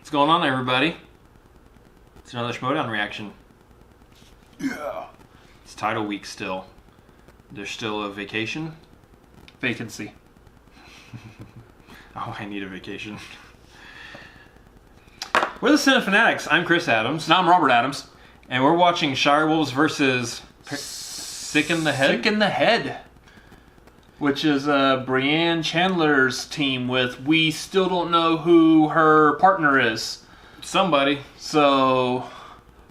What's going on, everybody? It's another Schmoedown reaction. Yeah. It's title week still. There's still a vacation. Vacancy. Oh, I need a vacation. We're the Cinefanatics. I'm Chris Adams. Now I'm Robert Adams. And we're watching Shirewolves versus Sick in the Head? Sick in the Head. Which is Brianne Chandler's team with, we still don't know who her partner is. Somebody. So,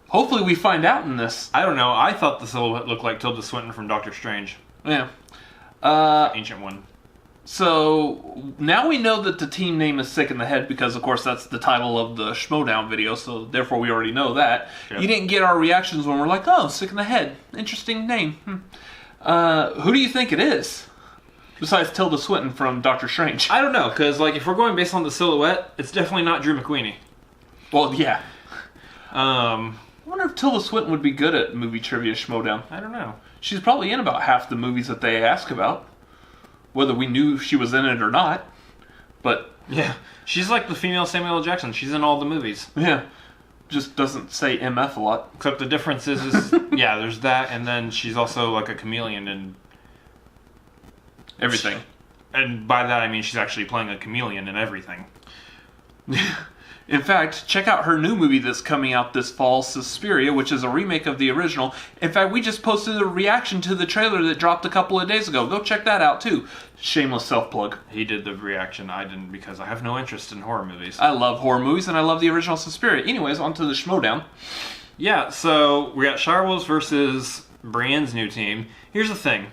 hopefully we find out in this. I don't know. I thought the silhouette looked like Tilda Swinton from Doctor Strange. Yeah. Ancient one. So, now we know that the team name is Sick in the Head because, of course, that's the title of the Schmoedown video, so therefore we already know that. Yep. You didn't get our reactions when we're like, oh, Sick in the Head. Interesting name. Who do you think it is? Besides Tilda Swinton from Doctor Strange. I don't know, because if we're going based on the silhouette, it's definitely not Drew McQueenie. Well, yeah. I wonder if Tilda Swinton would be good at movie trivia Schmoedown. I don't know. She's probably in about half the movies that they ask about. Whether we knew she was in it or not. But yeah, she's like the female Samuel L. Jackson. She's in all the movies. Yeah. Just doesn't say MF a lot. Except the difference is yeah, there's that, and then she's also like a chameleon in everything. And by that I mean she's actually playing a chameleon in everything. In fact, check out her new movie that's coming out this fall, Suspiria, which is a remake of the original. In fact, we just posted a reaction to the trailer that dropped a couple of days ago. Go check that out, too. Shameless self-plug. He did the reaction. I didn't, because I have no interest in horror movies. I love horror movies, and I love the original Suspiria. Anyways, on to the Schmoedown. Yeah, so we got Shirewolves versus Brianne's new team. Here's the thing.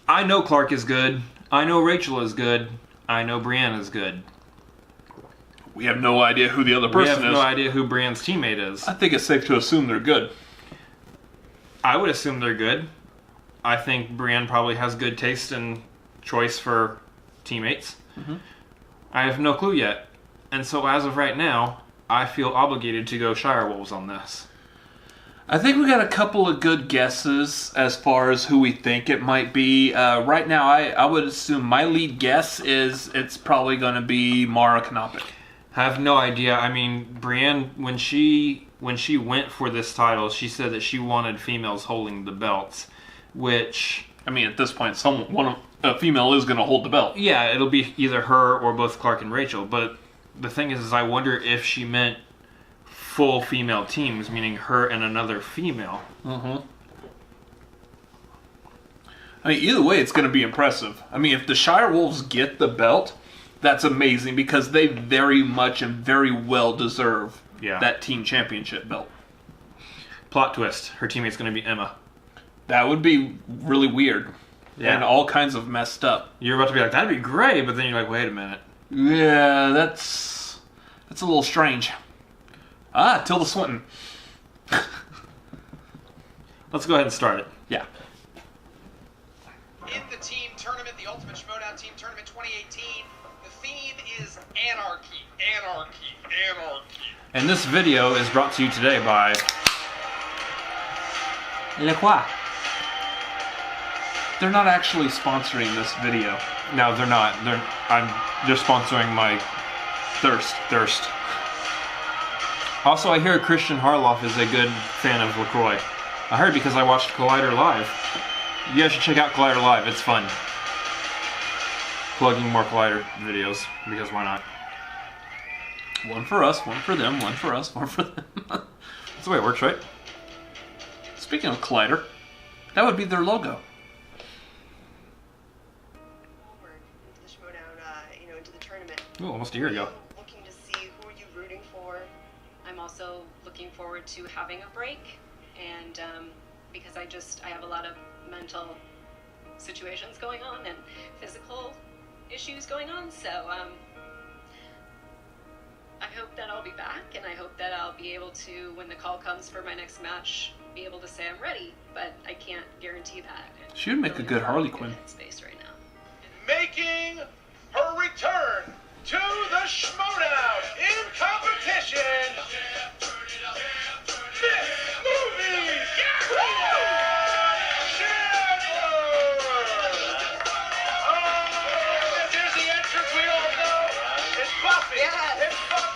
I know Clark is good. I know Rachel is good. I know Brianne is good. We have no idea who the other person is. We have no idea who Brianne's teammate is. I think it's safe to assume they're good. I would assume they're good. I think Brianne probably has good taste and choice for teammates. Mm-hmm. I have no clue yet. And so as of right now, I feel obligated to go Shirewolves on this. I think we got a couple of good guesses as far as who we think it might be. Right now, I would assume my lead guess is it's probably going to be Mara Knopik. I have no idea. I mean, Brianne, when she went for this title, she said that she wanted females holding the belts, which... I mean, at this point, a female is going to hold the belt. Yeah, it'll be either her or both Clark and Rachel, but the thing is I wonder if she meant full female teams, meaning her and another female. Mm-hmm. I mean, either way, it's going to be impressive. I mean, if the Shirewolves get the belt... That's amazing because they very much and very well deserve that team championship belt. Plot twist. Her teammate's going to be Emma. That would be really weird. Yeah. And all kinds of messed up. You're about to be like, that'd be great, but then you're like, wait a minute. Yeah, that's a little strange. Ah, Tilda Swinton. Let's go ahead and start it. Yeah. In the team tournament, the Ultimate Schmoedown Team Tournament 2018, the theme is anarchy, anarchy, anarchy. And this video is brought to you today by Le Quoi? They're not actually sponsoring this video. No, they're not. They're sponsoring my thirst. Also, I hear Christian Harloff is a good fan of LaCroix. I heard because I watched Collider Live. You guys should check out Collider Live. It's fun. Plugging more Collider videos, because why not? One for us, one for them, one for us, one for them. That's the way it works, right? Speaking of Collider, that would be their logo. Into the Schmoedown, into the tournament. Ooh, almost a year ago. Looking to see who are you rooting for. I'm also looking forward to having a break, and because I have a lot of mental situations going on and physical issues going on, so I hope that I'll be back, and I hope that I'll be able to, when the call comes for my next match, be able to say I'm ready, but I can't guarantee that. She would make a good Harley Quinn. Space right now. Making her return to the Schmoedown in competition, this movie, Chandler! Here's the entrance we all know. It's Buffy. Yes. It's Buffy.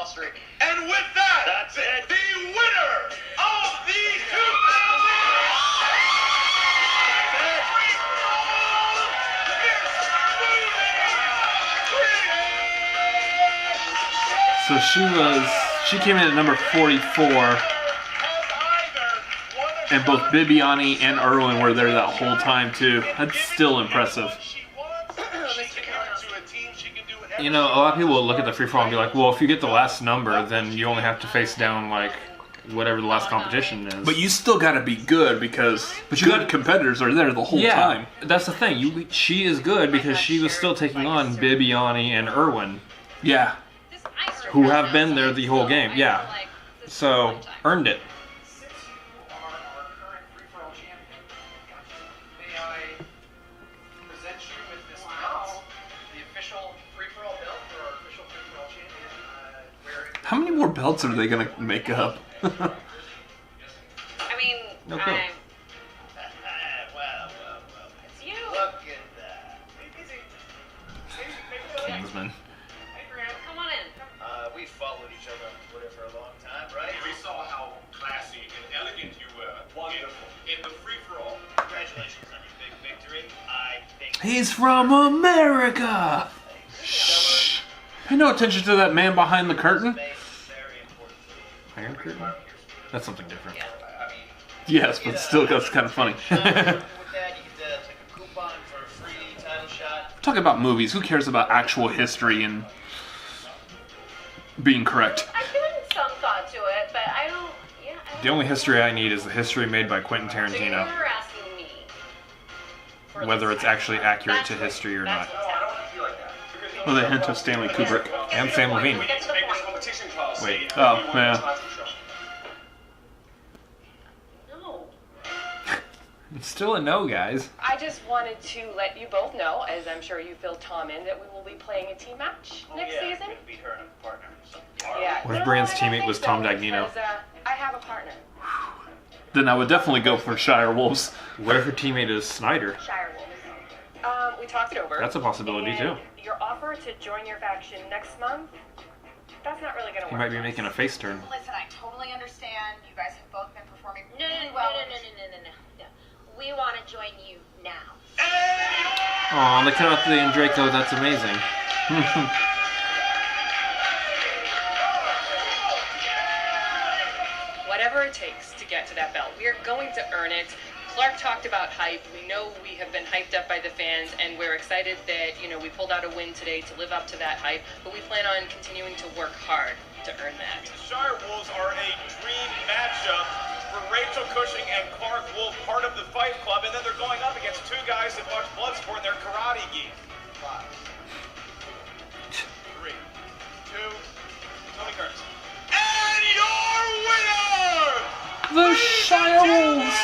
roster. And with that, that's it. The winner of the 2000 So she came in at number 44, and both Bibiani and Irwin were there that whole time too. That's still impressive. You know, a lot of people will look at the free-for-all and be like, well, if you get the last number, then you only have to face down, like, whatever the last competition is. But you still got to be good because good competitors are there the whole time. That's the thing. She is good because she was still taking on Bibiani and Irwin. Yeah. Who have been there the whole game. Yeah. So, earned it. How many more belts are they going to make up? I mean, No clue. it's you. Look at that. Kingsman. Hey, Brianne. Come on in. We followed each other on Twitter for a long time, right? We saw how classy and elegant you were. Wonderful. In the free-for-all. Congratulations on your big victory. I think He's from America! Shh. Pay no attention to that man behind the curtain. very important. Iron Curtain? That's something different. I mean, Yes, but still, that's kind of funny. with that, you could take a coupon for a free title shot. Talk about movies. Who cares about actual history and being correct? I've given some thought to it, but I don't. Yeah. The only history I need is the history made by Quentin So you're Tarantino. asking me. for Whether this it's actually title. accurate That's to what- history or that's not. what's happening. With a hint of Stanley Kubrick. And Sam Levine. Get to the point. Competition policy. Wait. Oh, yeah. No. It's still a no, guys. I just wanted to let you both know, as I'm sure you filled Tom in, that we will be playing a team match next season. We're gonna beat her and a partner. So, Yeah. What if No, Brianne's I don't teammate think was so, Tom Dagnino? because, I have a partner. Then I would definitely go for Shirewolves. What if her teammate is Snyder? Shirewolves. We talked it over. That's a possibility, and too. Your offer to join your faction next month, that's not really going to work. He might be making a face turn. Listen, I totally understand. You guys have both been performing No, really no, well. no. We want to join you now. Aw, they cut out the Draco. That's amazing. Whatever it takes to get to that belt, we are going to earn it. Clark talked about hype. We know we have been hyped up by the fans, and we're excited that, we pulled out a win today to live up to that hype, but we plan on continuing to work hard to earn that. The Shirewolves are a dream matchup for Rachel Cushing and Clark Wolf, part of the Fight Club, and then they're going up against two guys that watch Bloodsport and they're karate geek. 5, 3, 2, Tony Curtis. And your winner! The Shirewolves!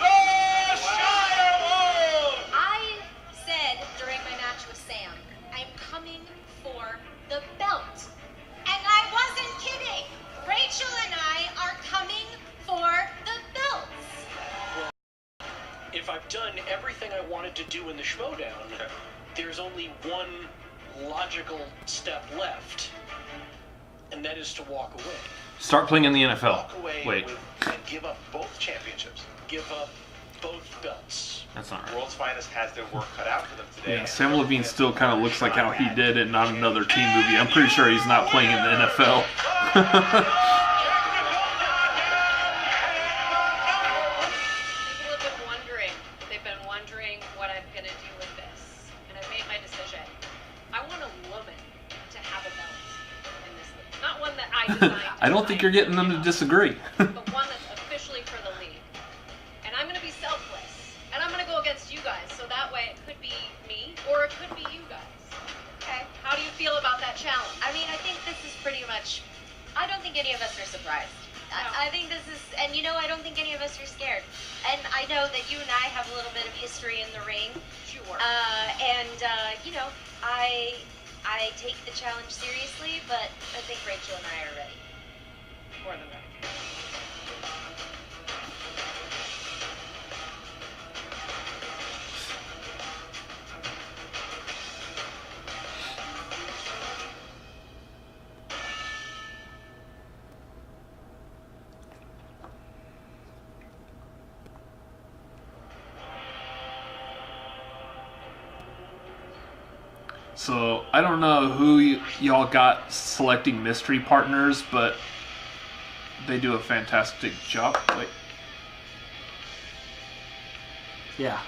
The Shirewolves! I said during my match with Sam, I'm coming for the belt. And I wasn't kidding. Rachel and I are coming for the belts. If I've done everything I wanted to do in the Schmoedown, there's only one logical step left, and that is to walk away. Start playing in the NFL. Walk away Wait, and give up both championships. Give up both belts. that's not right. World's Finest has their work cut out for them today. Yeah, Sam Levine still kind of looks like how he did in Not Another Teen Movie. I'm pretty sure he's not playing in the NFL. They've been wondering what I'm going to do with this. And I've made my decision. I want a woman to have a belt in this league. Not one that I designed. I don't think you're getting them to disagree. But one that's officially for the league. And I'm going to be selfless. And I'm going to go against you guys. So that way it could be me or it could be you guys. Okay. How do you feel about that challenge? I mean, I think this is pretty much. I don't think any of us are surprised. I think this is, and I don't think any of us are scared. And I know that you and I have a little bit of history in the ring. Sure. I take the challenge seriously, but I think Rachel and I are ready. More than that. So, I don't know who y'all got selecting mystery partners, but they do a fantastic job. Wait. Yeah.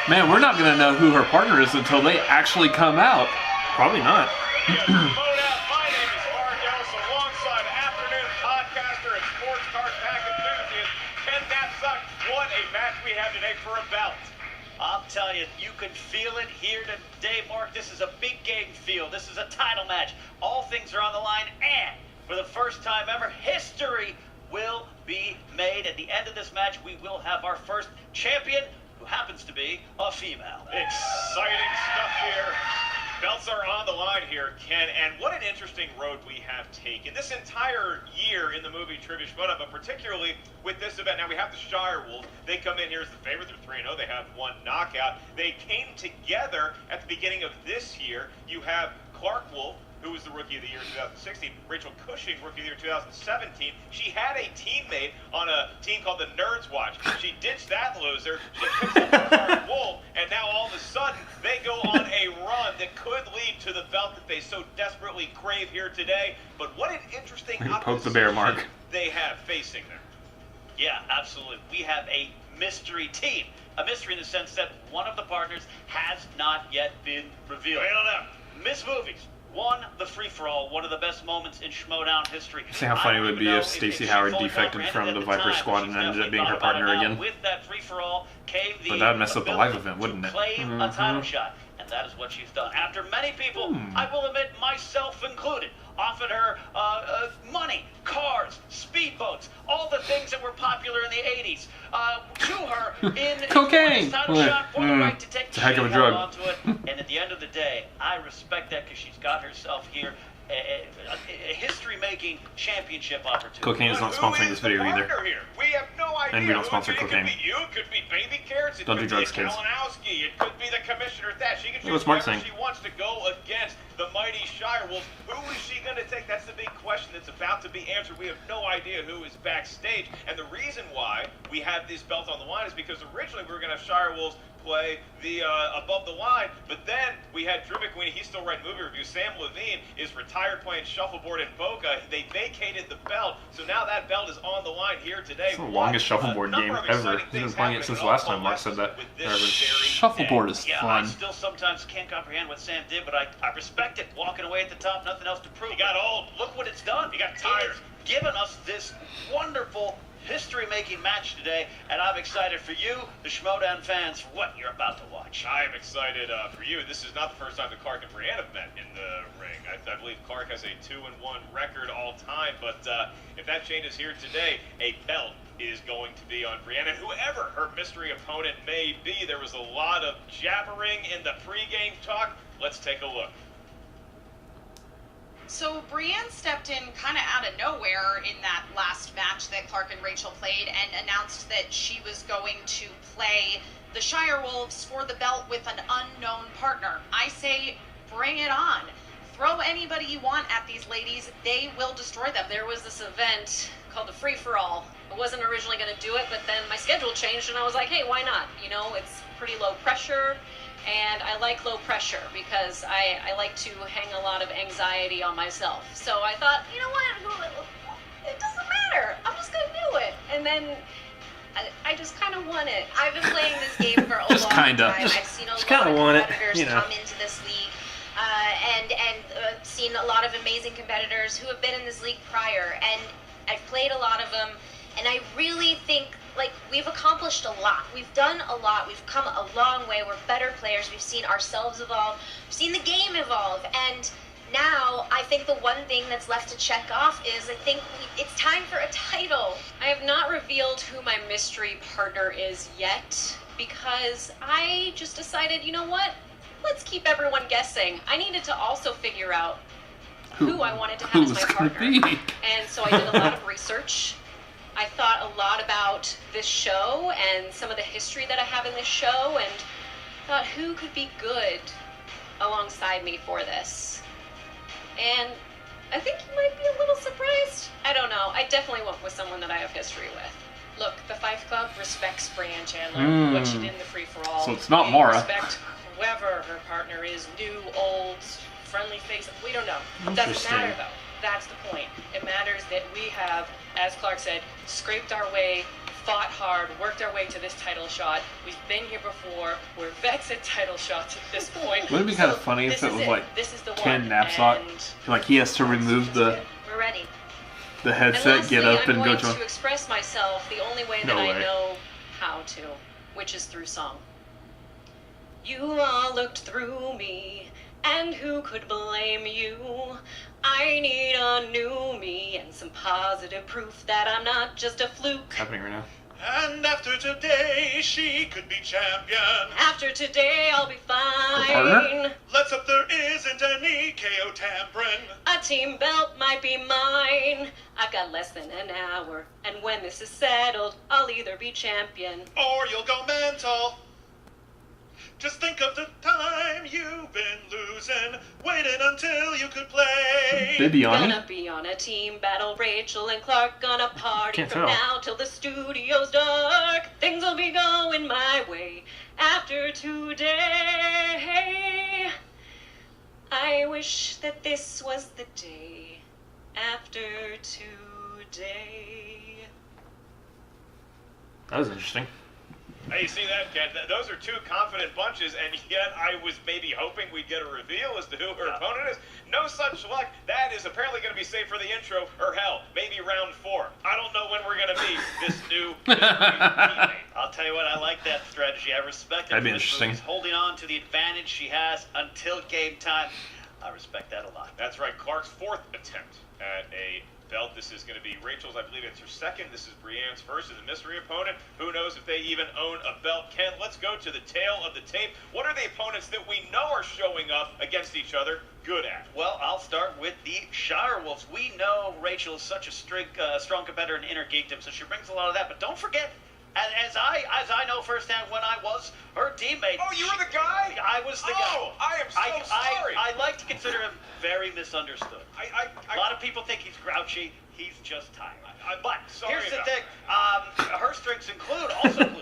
Man, we're not going to know who her partner is until they actually come out. Probably not. My name is Marcos, alongside afternoon podcaster and sports car pack enthusiast Ken Knapsack. What a match we have today for a belt. I'll tell you, you can feel it here today, Mark. This is a big game feel. This is a title match. All things are on the line, and for the first time ever, history will be made. At the end of this match, we will have our first champion, who happens to be a female. Exciting stuff here. Belts are on the line here, Ken, and what an interesting road we have taken this entire year in the movie Trivia Schmoedown, but particularly with this event. Now we have the Shirewolves. They come in here as the favorite. They're 3-0. They have one knockout. They came together at the beginning of this year. You have Clark Wolf, who was the Rookie of the Year 2016, Rachel Cushing, Rookie of the Year 2017. She had a teammate on a team called the Nerds Watch. She ditched that loser. She picks up Clark Wolf, and now all of a sudden, they go on a run that could lead to the belt that they so desperately crave here today. But what an interesting Poke the bear, Mark. They have facing them. Yeah, absolutely. We have a mystery team. A mystery in the sense that one of the partners has not yet been revealed. Wait on them. Miss Movies won the free-for-all, one of the best moments in Schmoedown history. See how funny it would be if Stacey Howard defected from the Viper squad and ended up being her partner again. With that free-for-all came the But that would mess up the live event, wouldn't it? Claim a title shot, and that is what she's done. After many people, I will admit, myself included, offered her money, cars, speedboats, all the things that were popular in the 80s, to her in cocaine. Title shot for the right to take. It's a heck of a She drug. held onto it, and at the end of the day, I respect that because she's got herself here a history-making championship opportunity. Cocaine is not sponsoring this video either. Here? We have no idea. And we don't sponsor It cocaine. could be you, it could be baby carrots, it Don't could do be drugs, kids. Kalinowski, it could be the commissioner at that. She can Yeah, what's choose Mark whoever saying? she wants to go against the mighty Shirewolves. Who is she going to take? That's the big question that's about to be answered. We have no idea who is backstage. And the reason why we have these belts on the line is because originally we were going to have Shirewolves play the above the line, but then we had Drew McQueen. He's still writing movie reviews. Sam Levine is retired playing shuffleboard in Boca. They vacated the belt, so now that belt is on the line here today. It's the longest shuffleboard game ever. He's been playing it since the last time Mark said that. Shuffleboard is Yeah, fun. I still sometimes can't comprehend what Sam did, but I respect it. Walking away at the top, nothing else to prove. He got old. Look what it's done. He got tired. It's given us this wonderful history-making match today, and I'm excited for you, the Schmoedown fans, for what you're about to watch. I am excited for you. This is not the first time that Clark and Brianne have met in the ring. I believe Clark has a 2-1 record all time, but if that changes here today, a belt is going to be on Brianne. And whoever her mystery opponent may be, there was a lot of jabbering in the pregame talk. Let's take a look. So Brianne stepped in kind of out of nowhere in that last match that Clark and Rachel played and announced that she was going to play the Shirewolves for the belt with an unknown partner. I say, bring it on. Throw anybody you want at these ladies. They will destroy them. There was this event called the Free For All. I wasn't originally going to do it, but then my schedule changed and I was like, hey, why not? You know, it's pretty low pressure. And I like low pressure because I like to hang a lot of anxiety on myself. So I thought, you know what? It doesn't matter. I'm just going to do it. And then I just kind of won it. I've been playing this game for a Just long kinda. time. I've seen a Just lot kinda of won it, competitors you know. come into this league, and seen a lot of amazing competitors who have been in this league prior, and I've played a lot of them, and I really think, like, we've accomplished a lot. We've done a lot. We've come a long way. We're better players. We've seen ourselves evolve. We've seen the game evolve, and now I think the one thing that's left to check off is I think it's time for a title. I have not revealed who my mystery partner is yet because I just decided, you know what? Let's keep everyone guessing. I needed to also figure out who I wanted to have as my partner. And so I did a lot of research. I thought a lot about this show and some of the history that I have in this show and thought who could be good alongside me for this. And I think you might be a little surprised. I don't know. I definitely went with someone that I have history with. Look, the Fife Club respects Brianne Chandler, what she did in the free-for-all. So it's not We Mara. respect whoever her partner is, new, old, friendly face, we don't know. It doesn't matter though. That's the point. It matters that we have, as Clark said, scraped our way, fought hard, worked our way to this title shot. We've been here before. We're vets at title shots at this point. Wouldn't it be kind of funny if it was like Ken Knapsack? Like he has to remove the We're ready. headset, get up, and go I'm to going to express myself the only way that I know how to, which is through song. You all looked through me, and who could blame you? I need a new me and some positive proof that I'm not just a fluke. Happening right now. And after today, she could be champion. After today, I'll be partner? fine. Let's hope there isn't any KO tampering. A team belt might be mine. I've got less than an hour, and when this is settled, I'll either be champion. Or you'll go mental. Just think of the time you've been losing, waiting until you could play. Gonna be on a team battle, Rachel and Clark gonna party from now till the studio's dark. Things will be going my way after today. I wish that this was the day after today. That was interesting. Hey, you see that, Ken? Those are two confident bunches, and yet I was maybe hoping we'd get a reveal as to who her opponent is. No such luck. That is apparently going to be saved for the intro, or hell, maybe round 4. I don't know when we're going to meet this new teammate. I'll tell you what, I like that strategy. I respect it. That'd be interesting. She's holding on to the advantage she has until game time. I respect that a lot. That's right. Clark's 4th attempt at a belt. This is going to be Rachel's, I believe it's her 2nd. This is Brianne's 1st as a mystery opponent. Who knows if they even own a belt? Ken, let's go to the tail of the tape. What are the opponents that we know are showing up against each other good at? Well, I'll start with the Shirewolves. We know Rachel is such a strong competitor in Inner Geekdom, so she brings a lot of that. But don't forget, as I know firsthand when I was her teammate. Oh, you were the guy? I was the guy. Oh, I am so sorry. I like to consider him very misunderstood. A lot of people think he's grouchy. He's just tired. But here's the thing. Her strengths include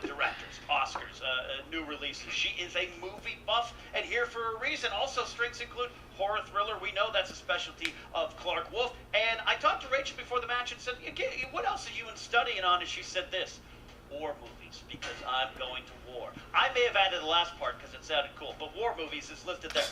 directors, Oscars, new releases. She is a movie buff, and here for a reason. Also, strengths include horror thriller. We know that's a specialty of Clark Wolf. And I talked to Rachel before the match and said, what else are you studying on? And she said this. War movies, because I'm going to war. I may have added the last part because it sounded cool, but war movies is listed there.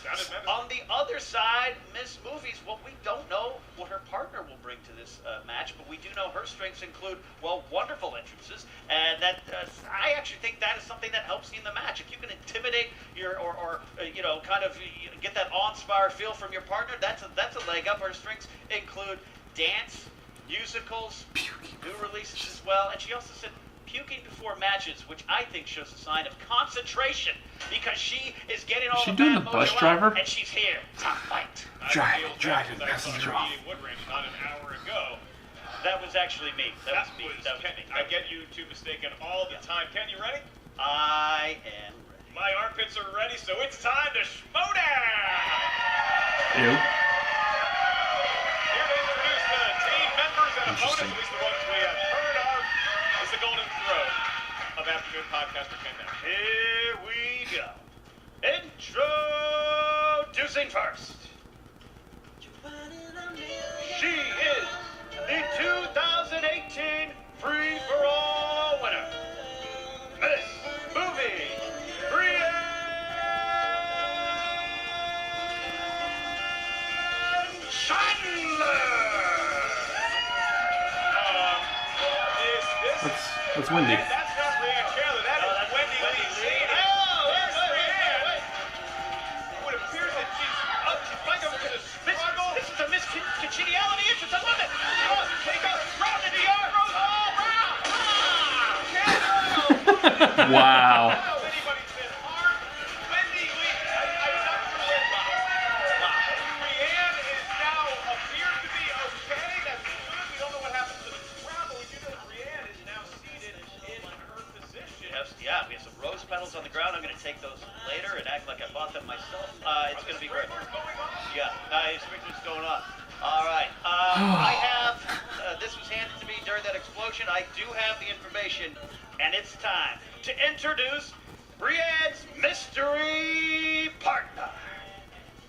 On the other side, Miss Movies, well, we don't know what her partner will bring to this match, but we do know her strengths include, well, wonderful entrances, and that I actually think that is something that helps you in the match. If you can intimidate your or kind of get that awe-inspired feel from your partner, that's a leg up. Her strengths include dance, musicals, new releases as well, and she also said puking before matches, which I think shows a sign of concentration, because she is getting all the bad mojo out, and she's here to fight. Driving, Woodranch not an hour ago. That was actually me. That was me. I get you two mistaken all the time. Ken, you ready? I am ready. My armpits are ready, so it's time to Schmoedown! Ew. Here to introduce the team members and opponents, at least the ones we have heard of, is the golden throw of Afternoon Podcaster Ken Nash. Here we go. Introducing first. She is the 2018 Free-for-All winner, Miss Movie, Brianne Chandler. That's windy. That's not Brianne Chandler. That is Wendy Lee. Here's Brianne. It appears that she's like a struggle. This is a Miss Congeniality entrance. I love it. Take us round the yard. Wow. Anybody said harm? Wendy Lee. I'm not sure where Brianne is now appears to be okay. That's good. We don't know what happens to the crowd, but we do know that Brianne is now seated in her position. Yeah, we have some rose petals on the ground. I'm going to take those later and act like I bought them myself. It's going to be great. Yeah, sprinklers going on. All right. I have, this was handed to me during that explosion. I do have the information, and it's time to introduce Brianne's Mystery only partner.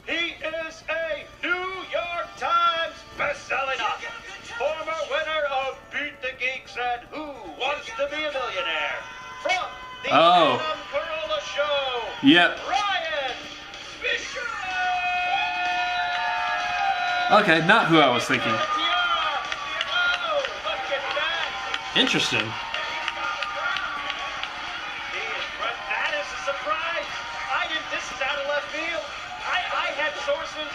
He is a New York Times best-selling author, former winner of Beat the Geeks and Who Wants to Be a Millionaire. From the Adam Carolla Show, Yep. Brian Fisher. Okay, not who I was thinking. Oh, look at that. Interesting. That is a surprise. This is out of left field. I had sources.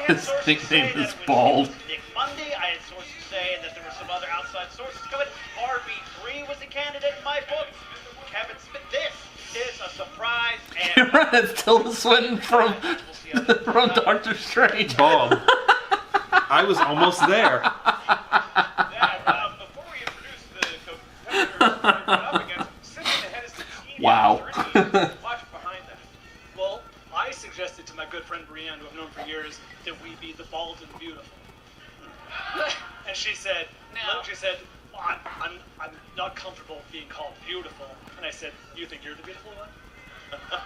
His nickname say is that it was Bald. Nick Mundy. I had sources saying that there were some other outside sources coming. RB3 was a candidate in my book. Kevin Smith. This is a surprise. And It's Tilda Swinton from Doctor Strange. Bob. I was almost there. Before we introduce the competitors we're up against, sitting ahead is the team. Wow. Watch behind that. Well, I suggested to my good friend Brianne, who I've known for years, that we be the bald and beautiful. And she said, No. She said, well, I'm not comfortable being called beautiful. And I said, you think you're the beautiful one?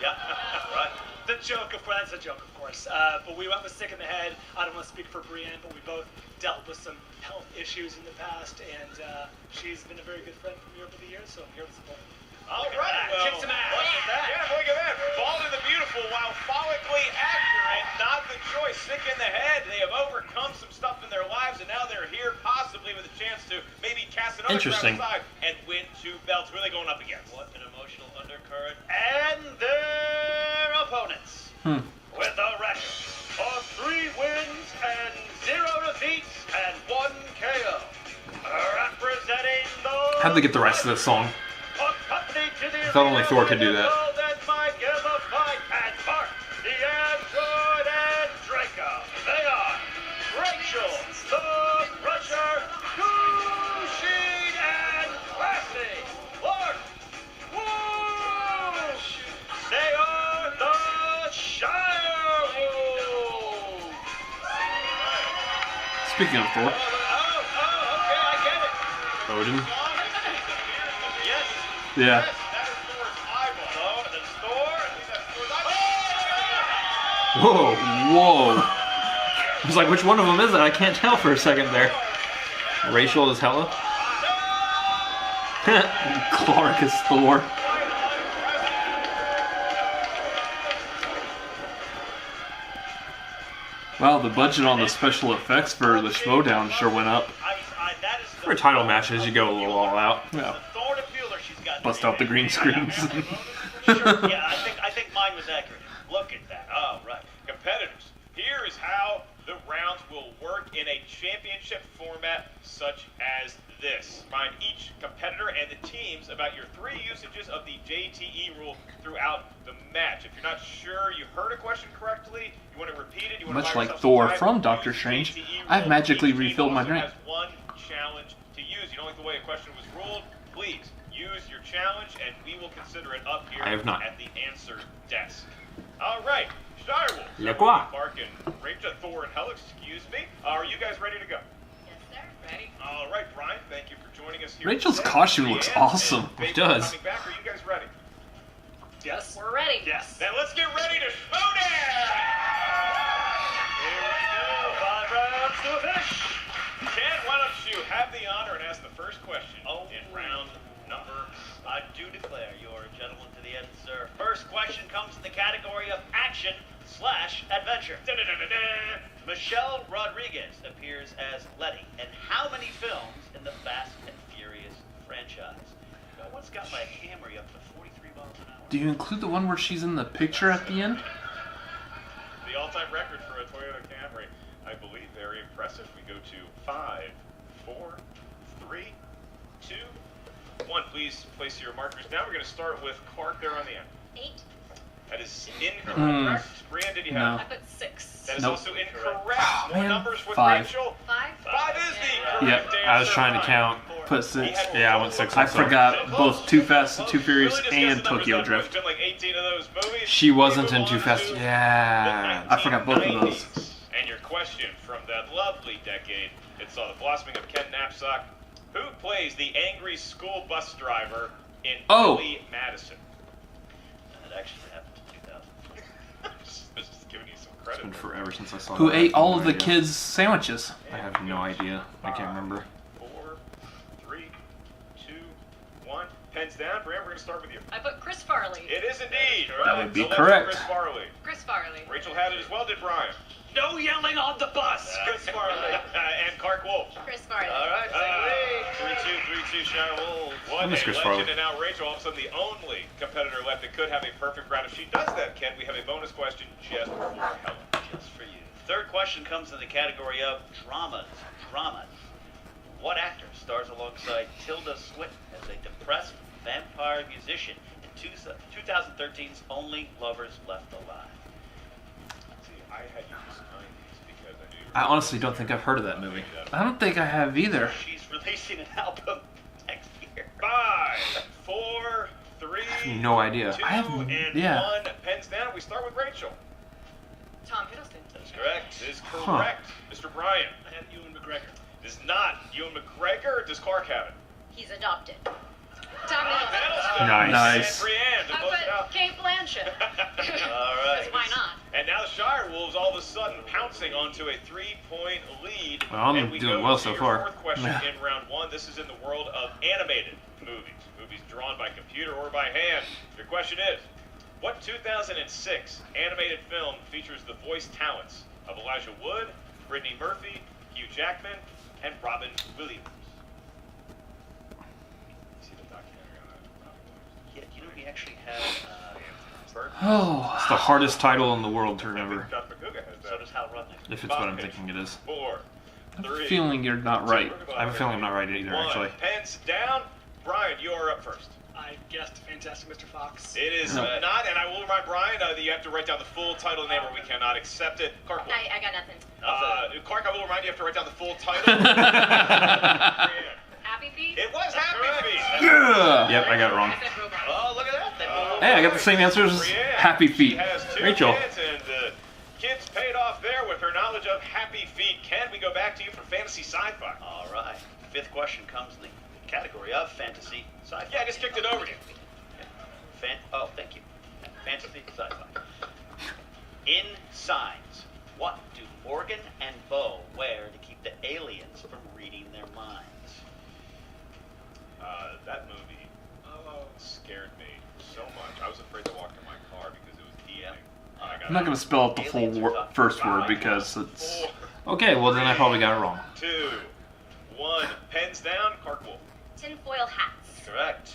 yeah, right. The joke, of course, that's a joke, of course. But we went with sick in the head. I don't want to speak for Brianne, but we both dealt with some health issues in the past, and she's been a very good friend from me over the years, so I'm here to support her. All right, well, Kick some ass. look at that. Yeah, look at that. Bald and the beautiful, while follically accurate, not the choice. Sick in the head. They have overcome some stuff in their lives, and now they're here possibly with a chance to maybe cast another Interesting. crown aside and win 2 belts. Who are they going up against? What an emotional undercurrent. And their opponents. With a record of 3 wins and 0 defeats and 1 KO. Representing the... How'd they get the rest of this song? I thought only Thor could do that. And Mark, the Android, and Draco. They are Rachel, the Crusher, Gushing, and Classy. Clark, woo! They are the Shirewolves. Speaking of Thor, Okay, I get it. Odin. Yes. yeah. Whoa, whoa. I was like, which one of them is it? I can't tell for a second there. Rachel is Hela. Clark is Thor. Wow, the budget on the special effects for the Schmoedown sure went up. For title matches, you go a little all out. Yeah. Bust out the green screens. Sure, yeah, I think mine was accurate. Look at that. All right, competitors, here is how the rounds will work in a championship format such as this. Remind each competitor and the teams about your 3 usages of the JTE rule throughout the match. If you're not sure you heard a question correctly, you want to repeat it, you want to Much buy like yourself Thor some time, from use Doctor the Strange, JTE I've rule. magically Each team refilled my also drink. has 1 challenge to use. You don't like the way a question was ruled? Please use your challenge, and we will consider it up here I have not. at the answer desk. All right, Shirewolves. Le quoi? Mark and Rachel, Thor, and Hell, excuse me. Are you guys ready to go? Yes, sir. Ready? All right, Brian, thank you for joining us here. Rachel's today. costume looks Brianne awesome. and Baker It does. Coming back. Are you guys ready? Yes? We're ready. Yes. Then let's get ready to Schmoedown! Here we go. 5 rounds to a finish. Ken, why don't you have the honor and ask the first question in round number. I do declare you're a gentleman to the end, sir. First question comes in the category of action/adventure. Michelle Rodriguez appears as Letty in how many films in the Fast and Furious franchise? I once got my Camry up to 43 miles an hour. Do you include the one where she's in the picture at the end? The all-time record for a Toyota Camry, I believe, very impressive. We go to 5, 4, 3, 2, 1. Please place your markers down. We're going to start with Clark there on the end. 8. That is incorrect. Brianne, did you have? I put 6. That is Nope. also incorrect. More man. numbers with 5. Rachel. 5. 5 is the correct Yep, I was answer. trying to count. Put 6. Yeah, I went 6 I also. forgot both Too Fast and Too Furious Really just and guess the numbers Tokyo up. Drift. There's been like 18 of those movies. She wasn't We in move Too on Fast. to Yeah. the I forgot both of those. 1990s. And your question from that lovely decade, it saw the blossoming of Ken Knapsack. Who plays the angry school bus driver in Oh. Billy Madison? It actually happened in 2000. It's been forever since I saw Who that. ate all No of the idea. kids' sandwiches? I have no idea. I can't remember. 4, 3, 2, 1. Pens down. Brianne, we're going to start with you. I put Chris Farley. It is indeed. That would be So let's correct. Chris Farley. Chris Farley. Rachel had it as well, did Brian. No yelling on the bus. Chris Farley. And Clark Wolf. Chris Farley. All right, second 3-2, Shirewolves. I What miss a Chris legend, Farley. and now Rachel, all of a sudden the only competitor left that could have a perfect round. If she does that, Ken, we have a bonus question just for Helen. Just for you. Third question comes in the category of dramas. Dramas. What actor stars alongside Tilda Swinton as a depressed vampire musician in 2013's Only Lovers Left Alive? See, I had used 90s because I knew you were I honestly don't think I've heard of that movie. I don't think I have either. She's releasing an album next year. 5, 4, 3, No idea. 2, I have- and yeah. 1. Pens down. We start with Rachel. Tom Hiddleston. That's correct. That is correct. Mr. Brian. I have Ewan McGregor. This is not Ewan McGregor. Does Clark have it? He's adopted. Tom Hiddleston. Hiddleston. Nice. And Brianne to I close it out. put Kate Blanchett. All right. Because why not? And now the Shirewolves all of a sudden pouncing onto a 3-point lead. Well, I'm and we doing go well to so your far. Fourth question in round 1. This is in the world of animated movies. Movies drawn by computer or by hand. Your question is, what 2006 animated film features the voice talents of Elijah Wood, Brittany Murphy, Hugh Jackman, and Robin Williams? See the documentary on Robin Williams. Yeah, you know, we actually had Bert. Oh, It's the hardest title in the world to remember. John Paguga has So that. does Hal Rudnick. If it's what I'm thinking it is. 4, 3. feeling you're not right. I have a feeling I'm not right either, 1. actually. Pens down. Brian, you are up first. I guessed Fantastic Mr. Fox. It is No. not, and I will remind Brian that you have to write down the full title name or we cannot accept it. Clark, will. I got nothing. Clark, I will remind you have to write down the full title. Brianne. Happy Feet? It was Happy Feet. Yeah. Yep, I got it wrong. I said Robot. Oh, look at that. They moved Hey, I got the same answers as Brianne. Happy She Feet. has 2 Rachel. kids, and the kids paid off there with her knowledge of Happy Feet. Ken, we go back to you for fantasy sci-fi. All right. Fifth question comes in the category of fantasy sci-fi. Yeah, I just kicked it over to you. Oh, thank you. Fantasy sci-fi. In Signs, what do Morgan and Bo wear to keep the aliens from reading their minds? That movie scared me so much. I was afraid to walk in my car because it was evening. I'm not going to spell out the full first word because it's... 4, Okay, well then I probably got it wrong. 2, 1. Pens down. Clark Wolf. Tinfoil hats. Correct.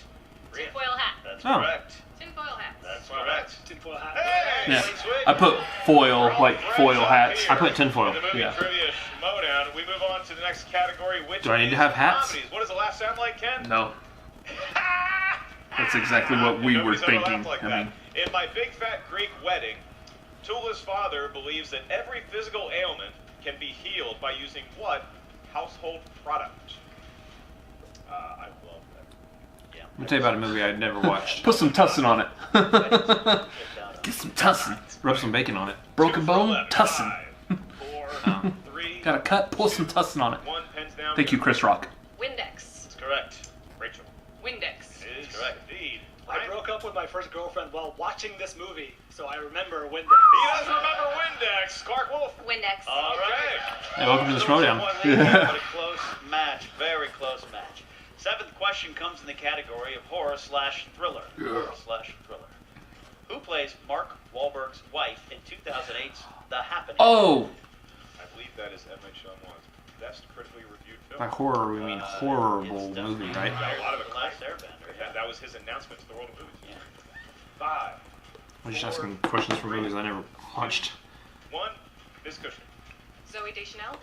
Tinfoil hat. That's Oh. correct. Tinfoil hats. That's correct. Tinfoil hat. Hey! Yeah. Late swing. I put foil, like foil hats. I put tinfoil. In the movie Yeah. Trivia Schmoedown, we move on to the next category, which Do I need to is have hats? comedies. What does the laugh sound like, Ken? No. That's exactly what we were Nobody's ever laughed thinking. like I that. mean, In My Big Fat Greek Wedding, Tula's father believes that every physical ailment can be healed by using what household product? I love that. Yeah. Let me tell you about a movie I'd never watched. put some tussin on it. Get Get some tussin. Rub some bacon on it. Broken 2 for bone, 11. tussin. 5, 4, 3, Got a cut, pull some tussin on it. 1. Pens down. Thank you, Chris Rock. Windex. That's correct. Rachel. Windex. It is correct. Indeed. I Brian? broke up with my first girlfriend while watching this movie, so I remember Windex. He does remember Windex. Clark Wolf. Windex. All right. Hey, welcome to the Schmoedown. But a close match. Very close match. Seventh question comes in the category of horror/thriller. Horror/thriller. Who plays Mark Wahlberg's wife in 2008's The Happening? Oh! I believe that is M. Night Shyamalan's best critically reviewed film. By horror, we mean horrible It's movie, definitely right? Got a lot of The Last acclaim. Airbender. That was his announcement to the world of movies. Yeah. 5, I'm just asking questions for movies I never watched. 1. Miss Cushing. Zoe Deschanel.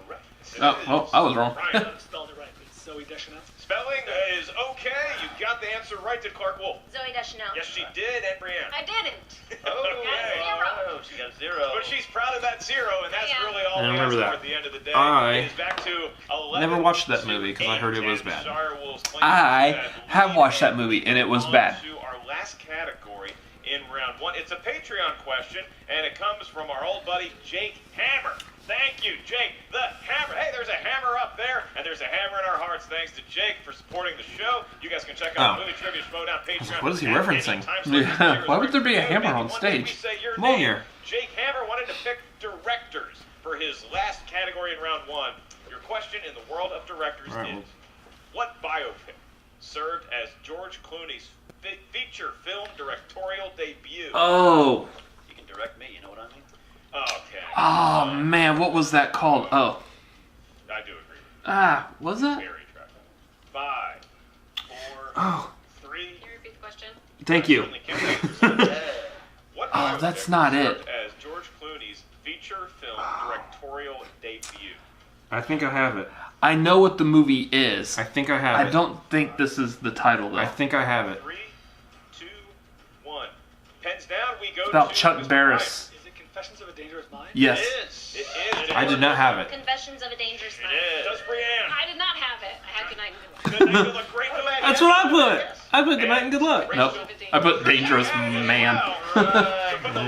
Correct. Oh, I was wrong. Brian. I spelled it right. It's Zoe Deschanel. Spelling is okay. You got the answer right. Did Clark Wolf? Zoe Deschanel. Yes, she did. And Brianne. I didn't. Okay. She got 0. But she's proud of that 0, and that's Yeah. really all I we remember ask that. for at the end of the day. I It is back to 11 never watched that to movie because I heard it 8. was bad. Shirewolves claim I that have lead, watched that and movie, and it was on bad. To our last category in round 1. It's a Patreon question, and it comes from our old buddy Jake Hammer. Thank you, Jake, the Hammer. Hey, there's a hammer up there, and there's a hammer in our hearts. Thanks to Jake for supporting the show. You guys can check out Oh. the Movie Trivia Schmoedown Patreon. What is he at any referencing? time. So Yeah, here is why would there be a right hammer here. on One day we stage? say your Come on name. here. Jake Hammer, why category in round one. Your question in the world of directors is, what biopic served as George Clooney's feature film directorial debut? Oh. You can direct me, you know what I mean? Okay. Oh, man, what was that called? Oh. I do agree. Was that? Very track. 5, 4, 3. Can you repeat the question? Thank you. What Oh, that's not it. served as George Clooney's feature film directorial debut? I think I have it. I know what the movie is. I think I have it. I don't think this is the title, though. I think I have it. 3, 2, 1. Pens down. We go It's about to Chuck Mr. Barris. Is it Confessions of a Dangerous Mind? Yes. It is. I did not have it. Confessions of a Dangerous Mind. It is. Does Brianne? I did not have it. I had Good Night and Good Luck. Good night, good luck, great movie. That's what I put. I put Good Night and Good Luck. Nope. I put Dangerous Man.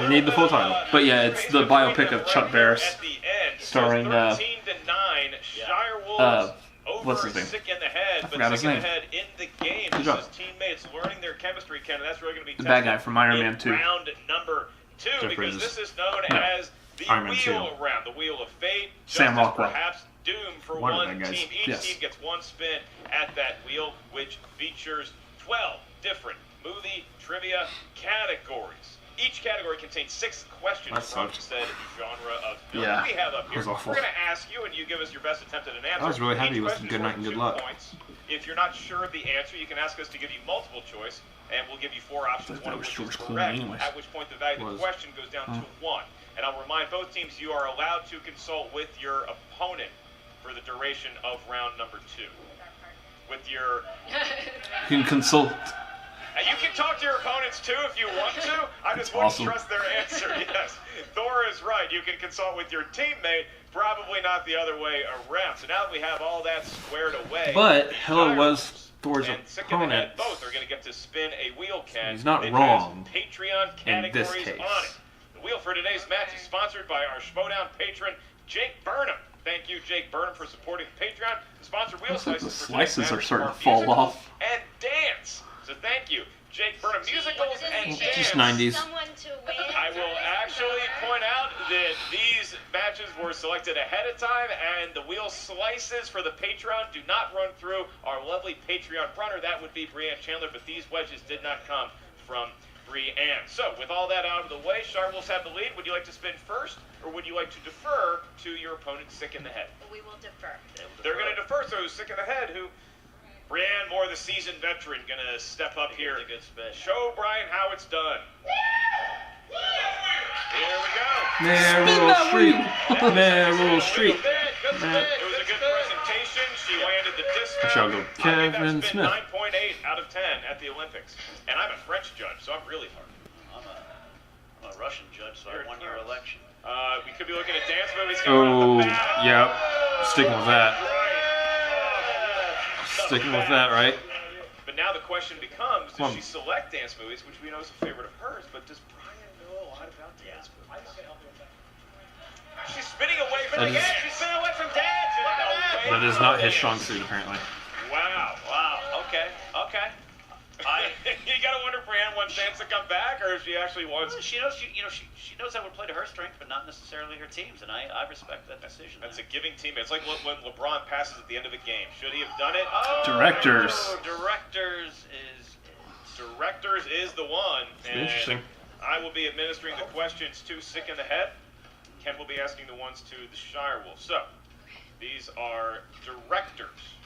You need the full title. But yeah, it's the biopic of Chuck Barris. At the end, Starring, 13 to 9, Shirewolves over what's his name? Sick in the Head, but forgot his Sick in the name. Head in the game. Good This job. is teammates learning their chemistry, Ken, and that's really going to be The bad tested guy from Iron in Man 2. round number 2, Jeff because Bridges. this is known No. as the Iron Man wheel 2. round, the wheel of fate. Sam Justice, Rockwell. perhaps doom for One of one the bad guys. team. Each Yes. team gets one spin at that wheel, which features 12 different movie trivia categories. Each category contains 6 questions That from sucked. said genre of film. Yeah. We have up here. That was awful. We're going to ask you, and you give us your best attempt at an answer. I was really happy Each with question is Good Night worth and Good 2 Luck. points. If you're not sure of the answer, you can ask us to give you multiple choice, and we'll give you 4 options. I thought One that of was which George is Clooney correct, anyways. at which point the value of the Was. question goes down to 1. And I'll remind both teams you are allowed to consult with your opponent for the duration of round number 2. With your... You can consult. And you can talk to your opponents too if you want to. I just wouldn't awesome. trust their answer. Yes, Thor is right. You can consult with your teammate, probably not the other way around. So now that we have all that squared away, But the Hello Shirewolves was Thor's and Sick in the Head opponent. both are going to get to spin a wheel, Ken. He's not It wrong has Patreon in this categories case. on it. The wheel for today's match is sponsored by our Schmoedown patron, Jake Burnham. Thank you, Jake Burnham, for supporting Patreon. The sponsor wheel Looks like slices the for today's slices match are starting are to fall musicals off. and dance. So thank you, Jake Burnham. Musicals and dance. Just 90s. Someone to win. I will actually point out that these matches were selected ahead of time, and the wheel slices for the Patreon do not run through our lovely Patreon runner. That would be Brianne Chandler, but these wedges did not come from Brianne. So, with all that out of the way, Shirewolves have the lead. Would you like to spin first, or would you like to defer to your opponent Sick in the Head? We will defer. They're going to defer, so Sick in the Head, who... Brianne, more the seasoned veteran, going to step up here. Good spin. Show Brian how it's done. Here we go. Meryl Streep. Meryl Streep. Good spin. It was a good presentation. She landed the disco. Shall go I gave that Kevin spin Smith. 9.8 out of 10 at the Olympics. And I'm a French judge, so I'm really hard. I'm a Russian judge, so I won your election. We could be looking at dance movies coming Oh, up the bat. yep. Sticking with that. Right. Sticking with that, right? But now the question becomes, Come does on. she select dance movies, which we know is a favorite of hers, but does Brian know a lot about dance movies? She's spinning away from That the is- dance. She's spinning away from dance. Look at that. That is not his strong suit, apparently. Wow. Okay. You gotta wonder if Brianne wants dance to come back, or if she actually wants. Well, she knows, she knows that would play to her strength, but not necessarily her team's, and I respect that decision. That's a giving teammate. It's like when LeBron passes at the end of a game. Should he have done it? Oh, Directors. Directors is the one. And Interesting. I will be administering the questions to Sick in the Head. Ken will be asking the ones to the Shirewolves. So, these are directors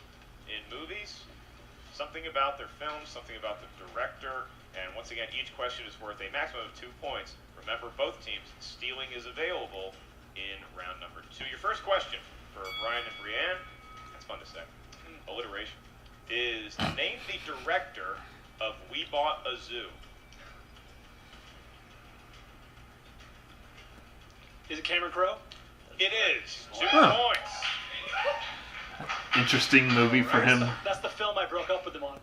in movies. Something about their film, something about the director, and once again, each question is worth a maximum of 2 points. Remember, both teams, stealing is available in round number 2. Your first question for Brian and Brianne, that's fun to say, alliteration, is name the director of We Bought a Zoo. Is it Cameron Crowe? It is. 2 Huh. points. Interesting movie for him. That's the film I broke up with him on.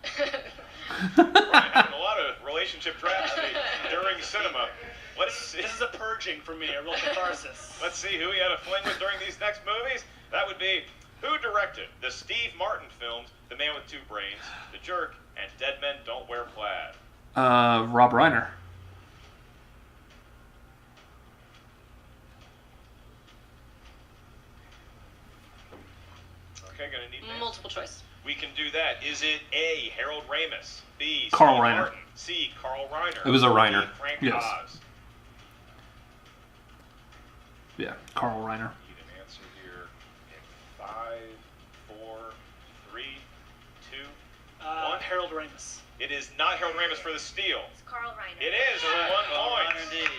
Brian having a lot of relationship tragedy during cinema. Let's see. This is a purging for me, a real catharsis. Let's see who he had a fling with during these next movies. That would be who directed the Steve Martin films, The Man with Two Brains, The Jerk, and Dead Men Don't Wear Plaid. Rob Reiner. Okay, gonna need an answer. Multiple choice. We can do that. Is it A, Harold Ramis, B, Carl Steve Reiner. Martin, C, Carl Reiner? It was a or D, Reiner. Frank Yes. Oz? Yeah, Carl Reiner. Need an answer here in 5, 4, 3, 2, 1. Harold Ramis. It is not Harold Ramis for the steal. It's Carl Reiner. It is over 1 Carl point. Reiner indeed.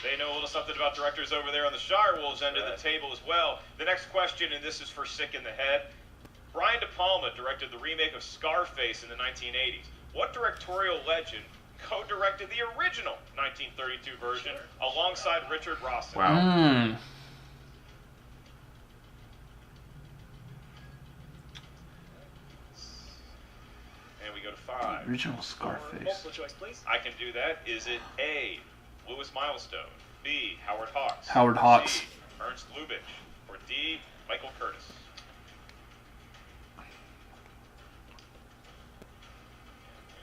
They know a little something about directors over there on the Shirewolves end of the table as well. The next question, and this is for Sick in the Head. Brian De Palma directed the remake of Scarface in the 1980s. What directorial legend co-directed the original 1932 version alongside Richard Rawson? Wow. And we go to 5. Original Scarface. Multiple choice, please. I can do that. Is it A, Louis Milestone, B, Howard Hawks, Howard Hawks. C, Ernst Lubitsch, or D, Michael Curtis? I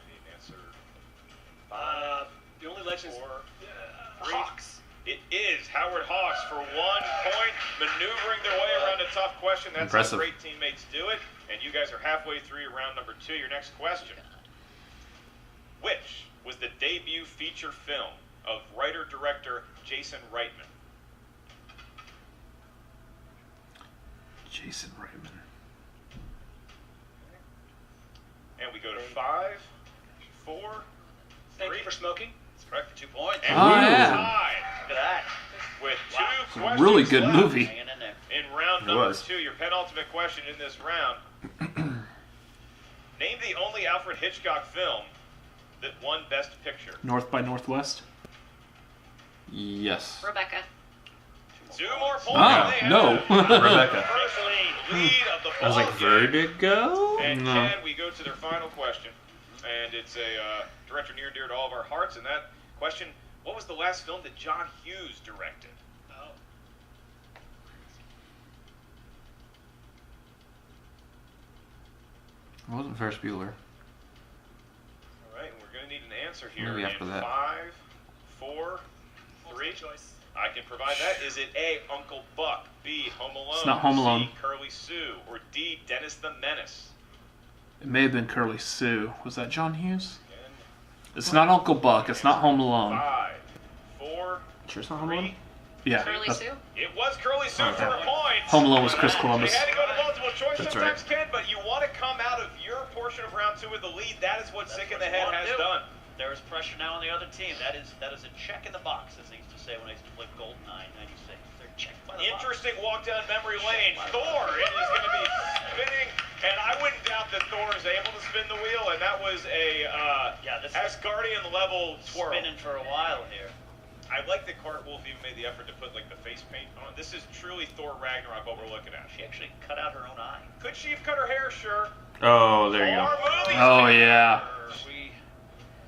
need an answer. 5, The only legends. 4, 3. Hawks. It is Howard Hawks for 1 point, maneuvering their way around a tough question. That's Impressive. how great teammates do it. And you guys are halfway through round number 2. Your next question. Which was the debut feature film of writer-director Jason Reitman? Jason Reitman. And we go to 5, 4, 3. Thank you for smoking. That's correct for 2 points. And Oh, we yeah. tied Look at that. with 2 It's a questions really good left movie. Hanging in there. in round It number was. 2. Your penultimate question in this round. Name the only Alfred Hitchcock film that won Best Picture. North by Northwest. Yes. Rebecca. 2 more points. Ah, They no. have Rebecca. First lead of the I was like, ball game. Vertigo? And No. Ken, we go to their final question, and it's a director near and dear to all of our hearts. And that question: what was the last film that John Hughes directed? Oh. It wasn't Ferris Bueller. All right, and we're going to need an answer here. Maybe after in that. 5, 4, 3. Multiple choice. I can provide that. Is it A, Uncle Buck, B, Home Alone, It's not Home Alone. C, Curly Sue, or D, Dennis the Menace? It may have been Curly Sue. Was that John Hughes? Again, It's not Uncle Buck. It's not Home Alone. 5, 4, Sure it's not Home 3. Alone? Yeah. Curly that's- Sue. It was Curly Sue Oh, for a okay. point. Home Alone was Chris Columbus. They had to go to multiple choice That's sometimes, Ken, but you want to come out of your portion of round 2 with the lead. That is what That's Sick in what the you Head wanna has do. done. There is pressure now on the other team. That is a check in the box, as they used to say when I used to play GoldenEye in '96. They're checked by the box. Interesting walk down memory lane. Thor is going to be spinning, and I wouldn't doubt that Thor is able to spin the wheel, and that was a this is Asgardian level twirl. spinning for a while here. I like that Cartwolf even made the effort to put like the face paint on. This is truly Thor Ragnarok what we're looking at. She actually cut out her own eye. Could she have cut her hair? Sure. Oh, there you More go. movies, Oh, man. yeah.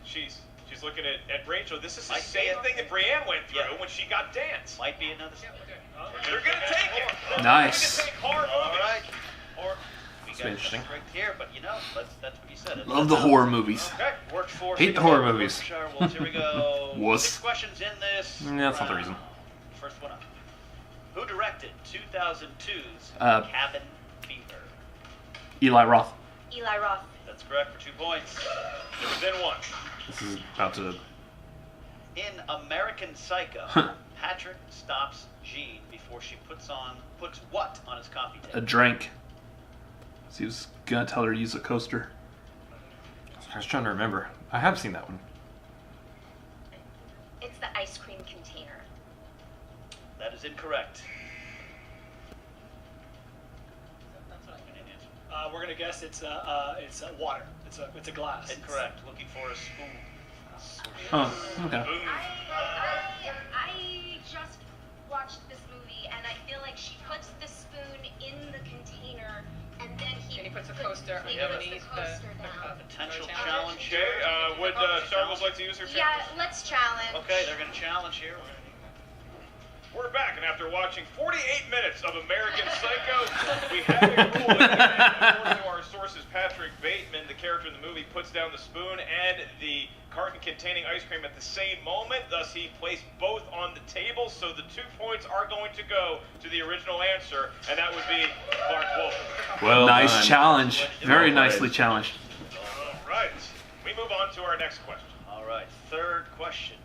She's looking at Rachel. This is the Might same be. thing that Brianne went through Yeah. when she got Dance. Might be another. They're going to take it. They're Nice. going to take horror All movies. right. Or we got interesting. something right here, but that's what you said. Love the horror movies. Okay. Worked for. Hate the horror movies. Shirewolves. Here we go. Wuss. 6 questions in this. Yeah, that's not the round. reason. First one up. Who directed 2002's Uh, Cabin Fever? Eli Roth. Eli Roth. That's correct for 2 points. They're within 1. This is about to... In American Psycho, Patrick stops Jean before she puts what on his coffee A table? drink. So he was gonna tell her to use a coaster. I was trying to remember. I have seen that one. It's the ice cream container. That is incorrect. We're gonna guess it's water. It's a glass. Incorrect. Looking for a spoon. Oh, okay. I just watched this movie and I feel like she puts the spoon in the container and then And he puts a coaster he underneath puts the coaster the down. Potential Challenge. challenge Okay. here. Would Shirewolves like to use her Yeah, challenge? let's challenge. Okay, they're gonna challenge here. We're back, and after watching 48 minutes of American Psycho, we have a rule. According to our sources, Patrick Bateman, the character in the movie, puts down the spoon and the carton containing ice cream at the same moment. Thus, he placed both on the table. So the 2 points are going to go to the original answer, and that would be Clark Wolf. Well Nice done. challenge. Very Well nicely played. challenged. All right. We move on to our next question. All right, third question.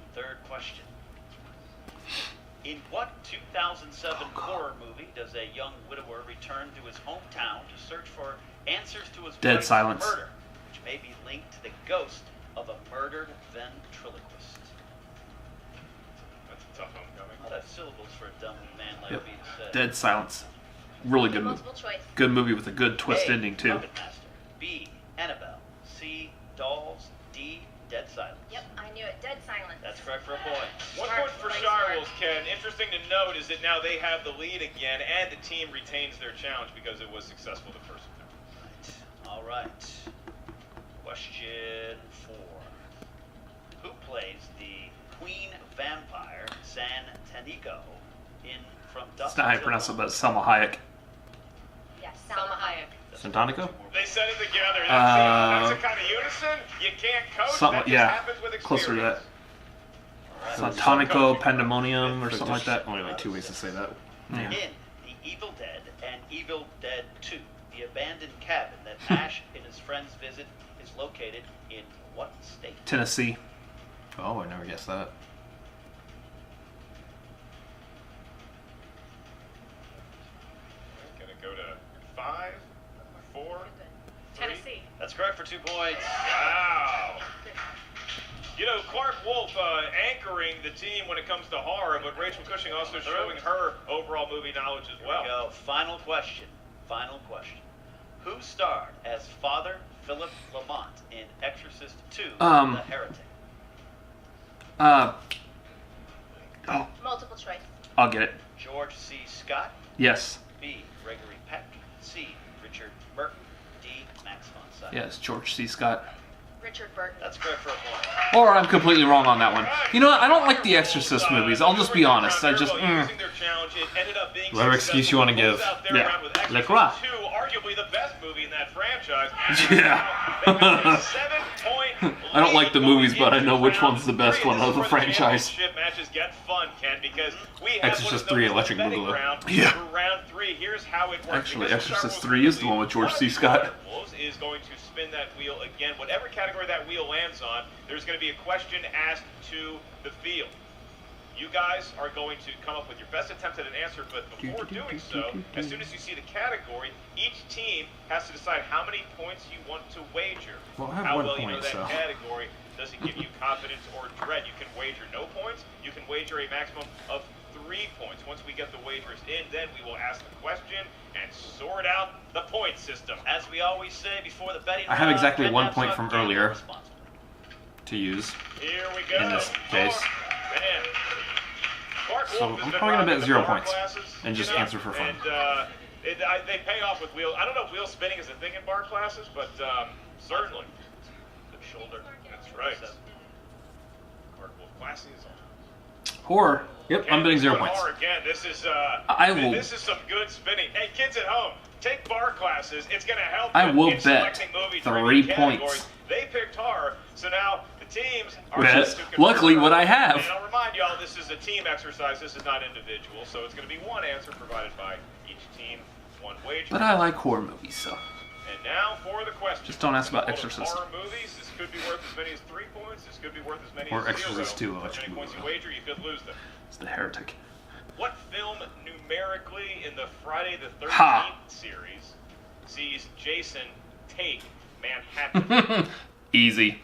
In what 2007 horror movie does a young widower return to his hometown to search for answers to his Dead wife's Silence. murder, which may be linked to the ghost of a murdered ventriloquist? That's a tough homecoming. Well, that's syllables for a dumb man like Yep. me to say. Dead Silence. Really good movie. Multiple choice. Good movie with a good twist A, ending too. Puppet Master. B, Annabelle. C, Dolls. D, Dead Silence. Yep, I knew it. Dead Silence. That's correct for a point. 1 Smart, point for very Shirewolves, Ken. Interesting to note is that now they have the lead again, and the team retains their challenge because it was successful the first time. All right. Question 4. Who plays the Queen Vampire San Tanico in From Dusk It's not how you Till pronounce it, Dawn? but it's Selma Hayek. Yes, Selma Hayek. Santonico? They said it together. That's a kind of unison. You can't coach. Something, that just yeah. happens with experience. Closer to that. All right. Santonico Pandemonium or something like that. Only like 2 ways to say that. Yeah. In The Evil Dead and Evil Dead 2, the abandoned cabin that Ash and his friends visit is located in what state? Tennessee. Oh, I never guessed that. Gonna go to 5, 4, 3. Tennessee. That's correct for 2 points. Wow. You know, Clark Wolf anchoring the team when it comes to horror, but Rachel Cushing also showing her overall movie knowledge as Here well. we go. Final question. Who starred as Father Philip Lamont in Exorcist 2, The Heretic? Multiple choice. I'll get it. George C. Scott, Yes. B. Gregory Peck, C. Richard Burton, D. Max von Sydow. Yes, George C. Scott. Richard Burton. That's correct for a point. Or I'm completely wrong on that one. You know what? I don't like the Exorcist movies. I'll just be honest. I just. Whatever excuse you want to give. Yeah. Le Croix. Arguably the best movie in that franchise. Yeah. I don't like the movies, but I know which one's the best one of the franchise. Matches get fun, Ken, because we have Exorcist 3 Electric Boogaloo. Yeah. For round 3, here's how it works. Actually, Because Exorcist Shirewolves 3 is the one with George C. Scott. Shirewolves is going to spin that wheel again. Whatever category that wheel lands on, there's going to be a question asked to the field. You guys are going to come up with your best attempt at an answer, but before doing so, as soon as you see the category, each team has to decide how many points you want to wager. Well, I have how 1 well you know point, that so. category. Does it give you confidence or dread? You can wager no points. You can wager a maximum of 3 points. Once we get the wagers in, then we will ask the question and sort out the point system. As we always say before the betting I have exactly round, 1 head point knocks from on gamble earlier. responsibly. To use. Here we go. In this case. Man. Clark So Wolf has I'm been probably gonna rocking bet the 0 bar points classes, and just you know, answer for fun. And they pay off with wheel. I don't know if wheel spinning is a thing in bar classes, but certainly. The shoulder. That's right. Clark Wolf classy is on. Horror. Yep, I'm betting 0 Bar points. Again, this is I will- this is some good spinning. Hey, kids at home, take bar classes. It's going to help. I you will in bet selecting movie 3 trivia categories. points. They picked horror, so now the teams are That's supposed to confirm. luckily what I have. And I'll remind y'all, this is a team exercise. This is not individual, so it's going to be one answer provided by each team, 1 wager. But I like horror movies, so. And now for the question. Just don't ask about In the world of Exorcist. Horror movies. This could be worth as many as 3 points. This could be worth as many Or as Exorcist 0. 2, How Electric many points you Boogaloo. wager, you could lose them. It's The Heretic. What film numerically in the Friday the 13th Ha. series sees Jason take Manhattan? Easy.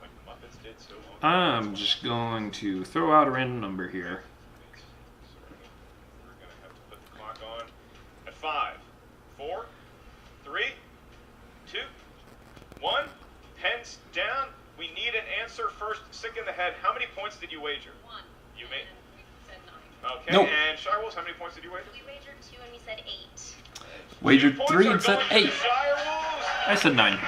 Like the Muppets did so long. I'm just going to throw out a random number here. We're going to have to put the clock on at 5, 4, 3, 2, 1. Pens down. We need an answer first. Sick in the head. How many points did you wager? 1. You made. And we said 9. Okay. Nope. And Shirewolves, how many points did you wager? We wagered 2 and we said 8. Wagered 2 points 3 are and said going to 8. the Shirewolves. I said 9. 1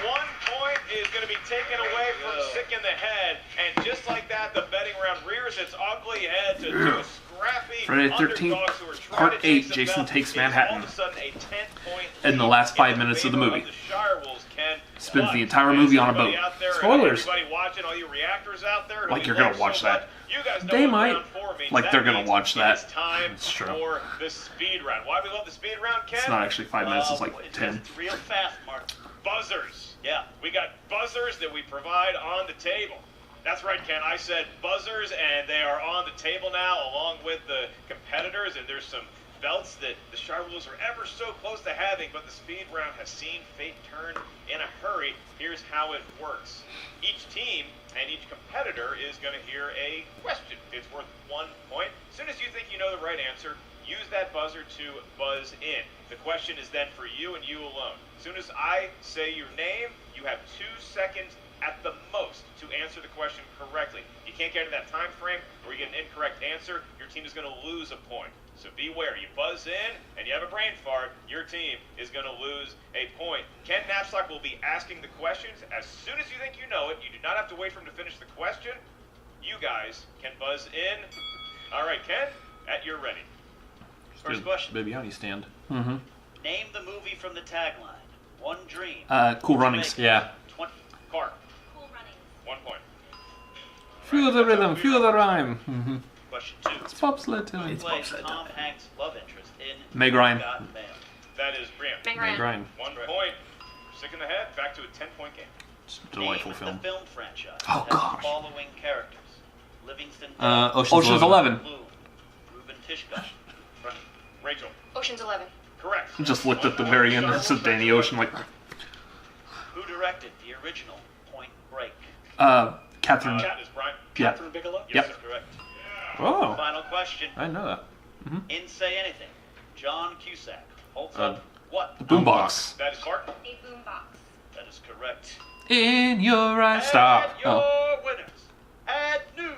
point is going to be taken away from Sick in the Head, and just like that, the betting round rears its ugly head to two scrappy Friday the 13th, underdogs who are trying Part to chase 8, the Jason belt. Takes It's Manhattan. all of a sudden a 10-point In the lead last 5 in minutes of the favor movie. The Shirewolves, Ken. Spends the entire movie on a boat. Spoilers. Everybody watching, all you reactors out there. Like you're gonna watch that. You guys know They what might. round 4 means. Like That they're gonna means watch that. It's time It's true. for the speed round. Why we love the speed round, Ken? It's not actually 5 minutes, it's like It's 10. real fast, Mark. Buzzers. Yeah. We got buzzers that we provide on the table. That's right, Ken. I said buzzers, and they are on the table now, along with the competitors. And there's some belts that the Shirewolves are ever so close to having, but the speed round has seen fate turn in a hurry. Here's how it works. Each team and each competitor is going to hear a question. It's worth 1 point. As soon as you think you know the right answer, use that buzzer to buzz in. The question is then for you and you alone. As soon as I say your name, you have 2 seconds at the most to answer the question correctly. You can't get into that time frame or you get an incorrect answer, your team is going to lose a point. So beware. You buzz in and you have a brain fart, your team is going to lose a point. Ken Knapsack will be asking the questions. As soon as you think you know it, you do not have to wait for him to finish the question. You guys can buzz in. All right, Ken, at your ready. First question. Baby honey stand. Name the movie from the tagline. One dream. Cool Runnings. Yeah. 20. Clark, Cool Runnings. 1 point. Feel the rhythm, feel the rhyme. Question 2. It's bobsled Who time. plays Tom Hanks' love interest in Meg Ryan. Forgotten Mail? That is Brianne. Meg Meg Ryan. Ryan. 1 point. Sick in the head. Back to a 10-point game. It's a delightful Name film. the film franchise. Oh, that has gosh. the following characters. Livingston Ocean's 11. Bloom. Ruben Tishka. Right. Rachel, Ocean's 11. correct. Just looked at the very end and it said Danny Ocean, like, Who directed the original Point Break? Catherine. Cat is Brian. Yeah. Catherine Bigelow. Yes, Yep. sir, correct. Oh, Final question. I didn't know that. In Say Anything, John Cusack holds up what? The boombox. That is Clark. A boombox. That is correct. In your eyes. Stop. And your Oh. winners and new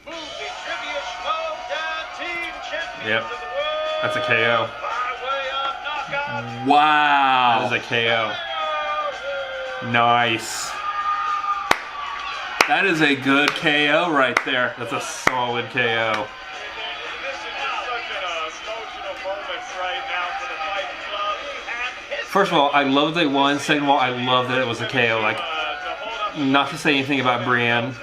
movie trivia Schmoedown team champions Yep. of the world. That's a KO. By way of knockout. Wow. That is a KO. Nice. That is a good KO right there. That's a solid KO. This is just such an emotional moment right now for the Fight Club. And history First of all, I love that they won. Second of all, I love that it was a KO. Like, to hold up not to say anything about Brianne,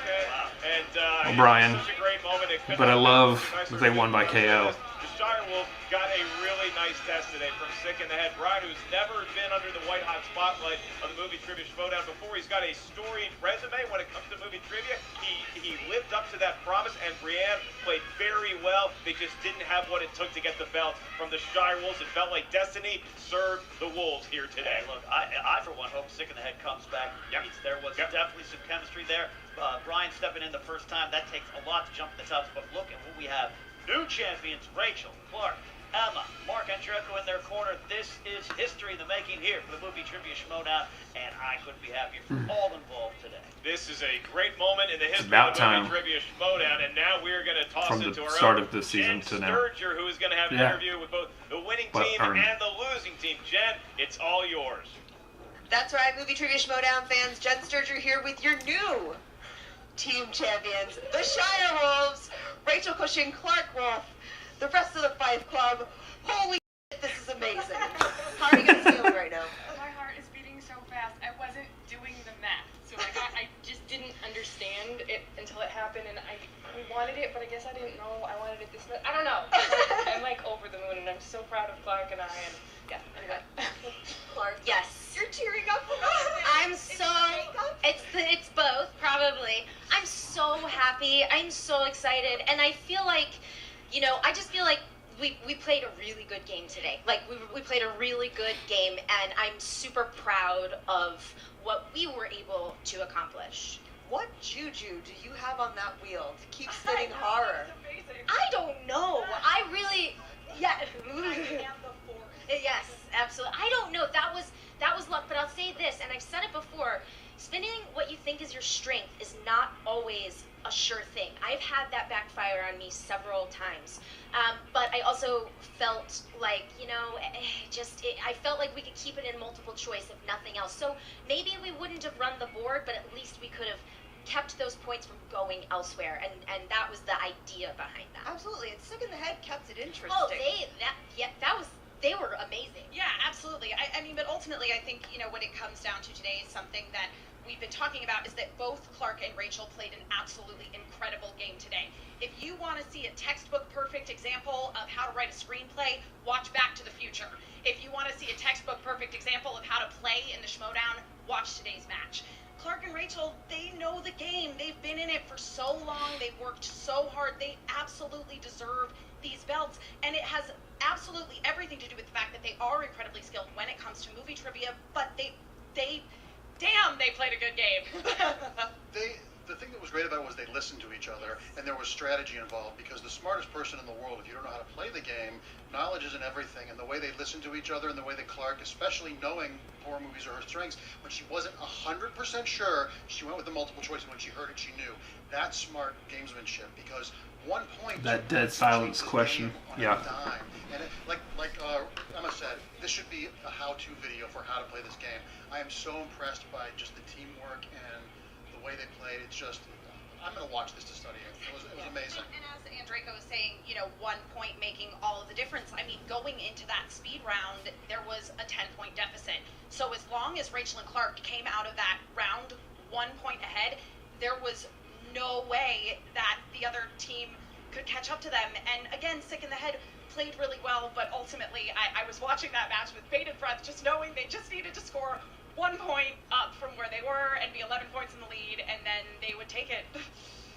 and Brian, such a great moment. It couldn't but I have love been nicer that they won by for KO. The Shirewolves got a really nice test today from Sick in the Head. Brian, who's never been under the white hot spotlight of the movie trivia Schmoedown before, he's got a storied resume when it comes to movie trivia. He lived up to that promise, and Brianne played very well. They just didn't have what it took to get the belt from the Shirewolves. It felt like destiny served the Wolves here today. Hey, look, I for one hope Sick in the Head comes back. Yep. There was Yep. definitely some chemistry there. Brian stepping in the first time, that takes a lot to jump the tubs. But look at what we have. New champions, Rachel, Clark, Emma, Mark Andrecco in their corner. This is history in the making here for the movie trivia Schmoedown, and I couldn't be happier for all involved today. This is a great moment in the history about of the movie time. trivia Schmoedown, and now we're going to toss From it the to our start own of this season Jen to now. Sturger, who is going to have an Yeah. interview with both the winning Well team earned. and the losing team. Jen, it's all yours. That's right, Movie Trivia Schmoedown fans. Jen Sturger here with your new team champions, the Shirewolves. Rachel Cushing, Clark Wolf, the rest of the Fight Club. Holy shit, this is amazing. How are you guys feeling right now? My heart is beating so fast. I wasn't doing the math, so I just didn't understand it until it happened, and I wanted it, but I guess I didn't know I wanted it this much. I don't know. I'm like over the moon, and I'm so proud of Clark and I. And yeah, anyway. Clark, Yes. you're tearing up. I'm so it's both probably. I'm so happy. I'm so excited, and I feel like, I just feel like we played a really good game today. Like we played a really good game, and I'm super proud of what we were able to accomplish. What juju do you have on that wheel to keep spinning horror? I don't know. I really, yeah. Yes, absolutely. I don't know. That was luck, but I'll say this, and I've said it before. Spinning what you think is your strength is not always a sure thing. I've had that backfire on me several times, but I also felt like, I felt like we could keep it in multiple choice if nothing else. So maybe we wouldn't have run the board, but at least we could have kept those points from going elsewhere, and that was the idea behind that. Absolutely, and Sick in the Head kept it interesting. Oh, they were amazing. Yeah, absolutely. I I mean, but ultimately, I think, what it comes down to today is something that we've been talking about, is that both Clark and Rachel played an absolutely incredible game today. If you want to see a textbook perfect example of how to write a screenplay, watch Back to the Future. If you want to see a textbook perfect example of how to play in the Schmoedown, watch today's match. Clark and Rachel, they know the game. They've been in it for so long. They've worked so hard. They absolutely deserve these belts. And it has absolutely everything to do with the fact that they are incredibly skilled when it comes to movie trivia, but they played a good game. The thing that was great about it was they listened to each other, and there was strategy involved, because the smartest person in the world, if you don't know how to play the game, knowledge isn't everything, and the way they listened to each other and the way that Clark, especially knowing horror movies are her strengths, when she wasn't 100% sure, she went with the multiple choice, and when she heard it, she knew. That's smart gamesmanship, because 1 point... That dead silence question. Yeah. And like Emma said, this should be a how-to video for how to play this game. I am so impressed by just the teamwork and the way they played. It's just, I'm going to watch this to study it. It was amazing. And as Andreyko was saying, 1 point making all of the difference. I mean, going into that speed round, there was a 10-point deficit. So as long as Rachel and Clark came out of that round 1 point ahead, there was no way that the other team could catch up to them. And again, Sick in the Head played really well, but ultimately I was watching that match with bated breath, just knowing they just needed to score 1 point up from where they were and be 11 points in the lead, and then they would take it.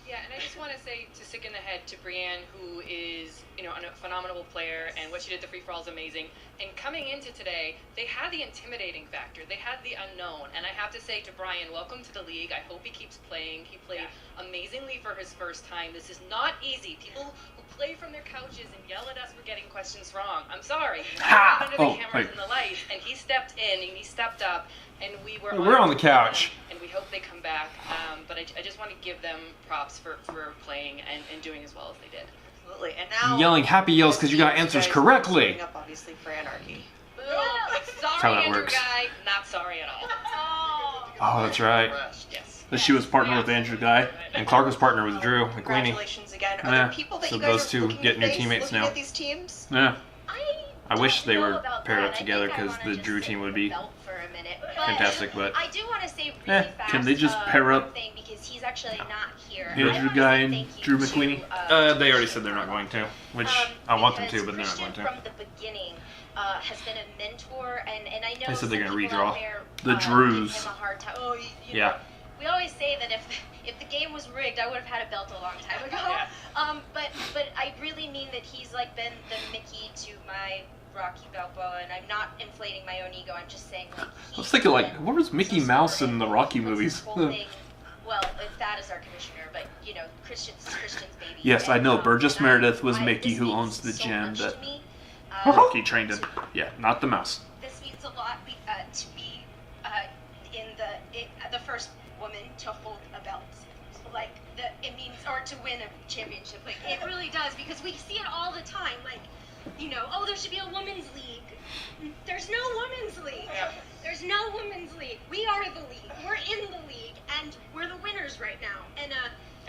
Yeah, and I just want to say to Sick in the Head, to Brianne, who is, a phenomenal player, and what she did at the free-for-all is amazing. And coming into today, they had the intimidating factor. They had the unknown. And I have to say to Brian, welcome to the league. I hope he keeps playing. He played amazingly for his first time. This is not easy. People who play from their couches and yell at us for getting questions wrong. I'm sorry. Ha! Under the cameras and the lights, and he stepped in, and he stepped up, and we're on the couch. And we hope they come back. But I just want to give them props for playing and doing as well as they did. Absolutely. And now Yelling happy yells because you got answers correctly. Up obviously for Anarchy. Sorry, how that Andrew works. Guy. Not sorry at all. Oh, that's right. Yes. That she was partnered with Andrew Guy. And Clark was partnered with Drew McQueenie. Congratulations again. Are there people that so you guys those are two looking get to new face teammates looking now. at these teams? Yeah. I wish they were paired up together because the Drew team would be fantastic, but I do want to say really fast. Can they just pair up thing because he's actually not here. Andrew Guy and Drew McQueenie? They already said they're not going to, which I want them to, but they're not going to. From the beginning, has been a mentor, and I know They said they're some gonna people redraw. out there, The Drews. give him a hard time. Oh, Yeah. We always say that if the game was rigged, I would have had a belt a long time ago. But I really mean that he's like been the Mickey to my Rocky Balboa, and I'm not inflating my own ego. I'm just saying like. I was thinking like, where was Mickey Mouse in the Rocky movies? Well, if that is our commissioner, but Christian's baby. Yes, I know. Burgess Meredith was Mickey, who owns the gym that Rocky trained in. Yeah, not the mouse. This means a lot to be the first woman to hold a belt. Like it means, or to win a championship. Like it really does, because we see it all the time. Like, oh, there should be a women's league. There's no women's league. Yeah. There's no women's league. We are the league. We're in the league, and we're the winners right now. And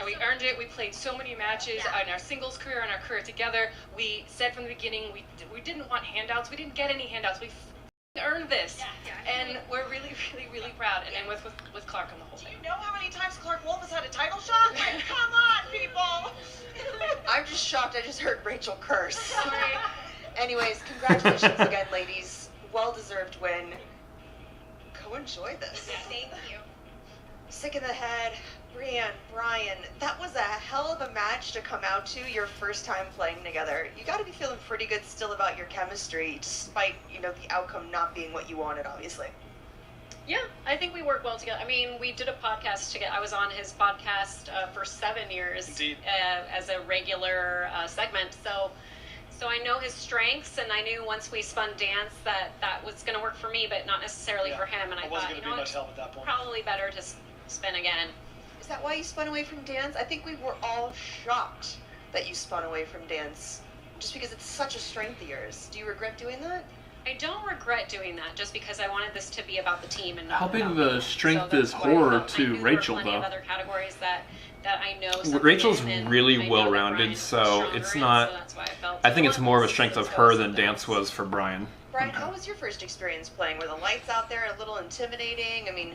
we earned it. We played so many matches in our singles career and our career together. We said from the beginning we didn't want handouts. We didn't get any handouts. We earned this, and we're really, really, really proud. And then with Clark on the whole Do thing. you know how many times Clark Wolf has had a title shot? Like, come on, people! I'm just shocked I just heard Rachel curse. Sorry. Anyways, congratulations again, ladies. Well-deserved win. Go enjoy this. thank you. Sick in the Head, Brianne, Brian, that was a hell of a match to come out to your first time playing together. You got to be feeling pretty good still about your chemistry, despite, the outcome not being what you wanted, obviously. Yeah, I think we work well together. I mean, we did a podcast together. I was on his podcast for 7 years. Indeed. As a regular segment. So I know his strengths, and I knew once we spun dance that was going to work for me, but not necessarily for him. And I thought, much help at that point. Probably better to spin again. Is that why you spun away from dance? I think we were all shocked that you spun away from dance, just because it's such a strength of yours. Do you regret doing that? I don't regret doing that, just because I wanted this to be about the team and not How big about of a me. strength So is that's why I horror felt- I to knew Rachel, there were plenty though? of other categories that I know something Rachel's in, and I really know that well-rounded, Brian's so stronger it's in, not. so that's why I felt I think it's more of a strength of her than something dance else. was for Brian. Brian, how was your first experience playing? Were the lights out there a little intimidating? I mean,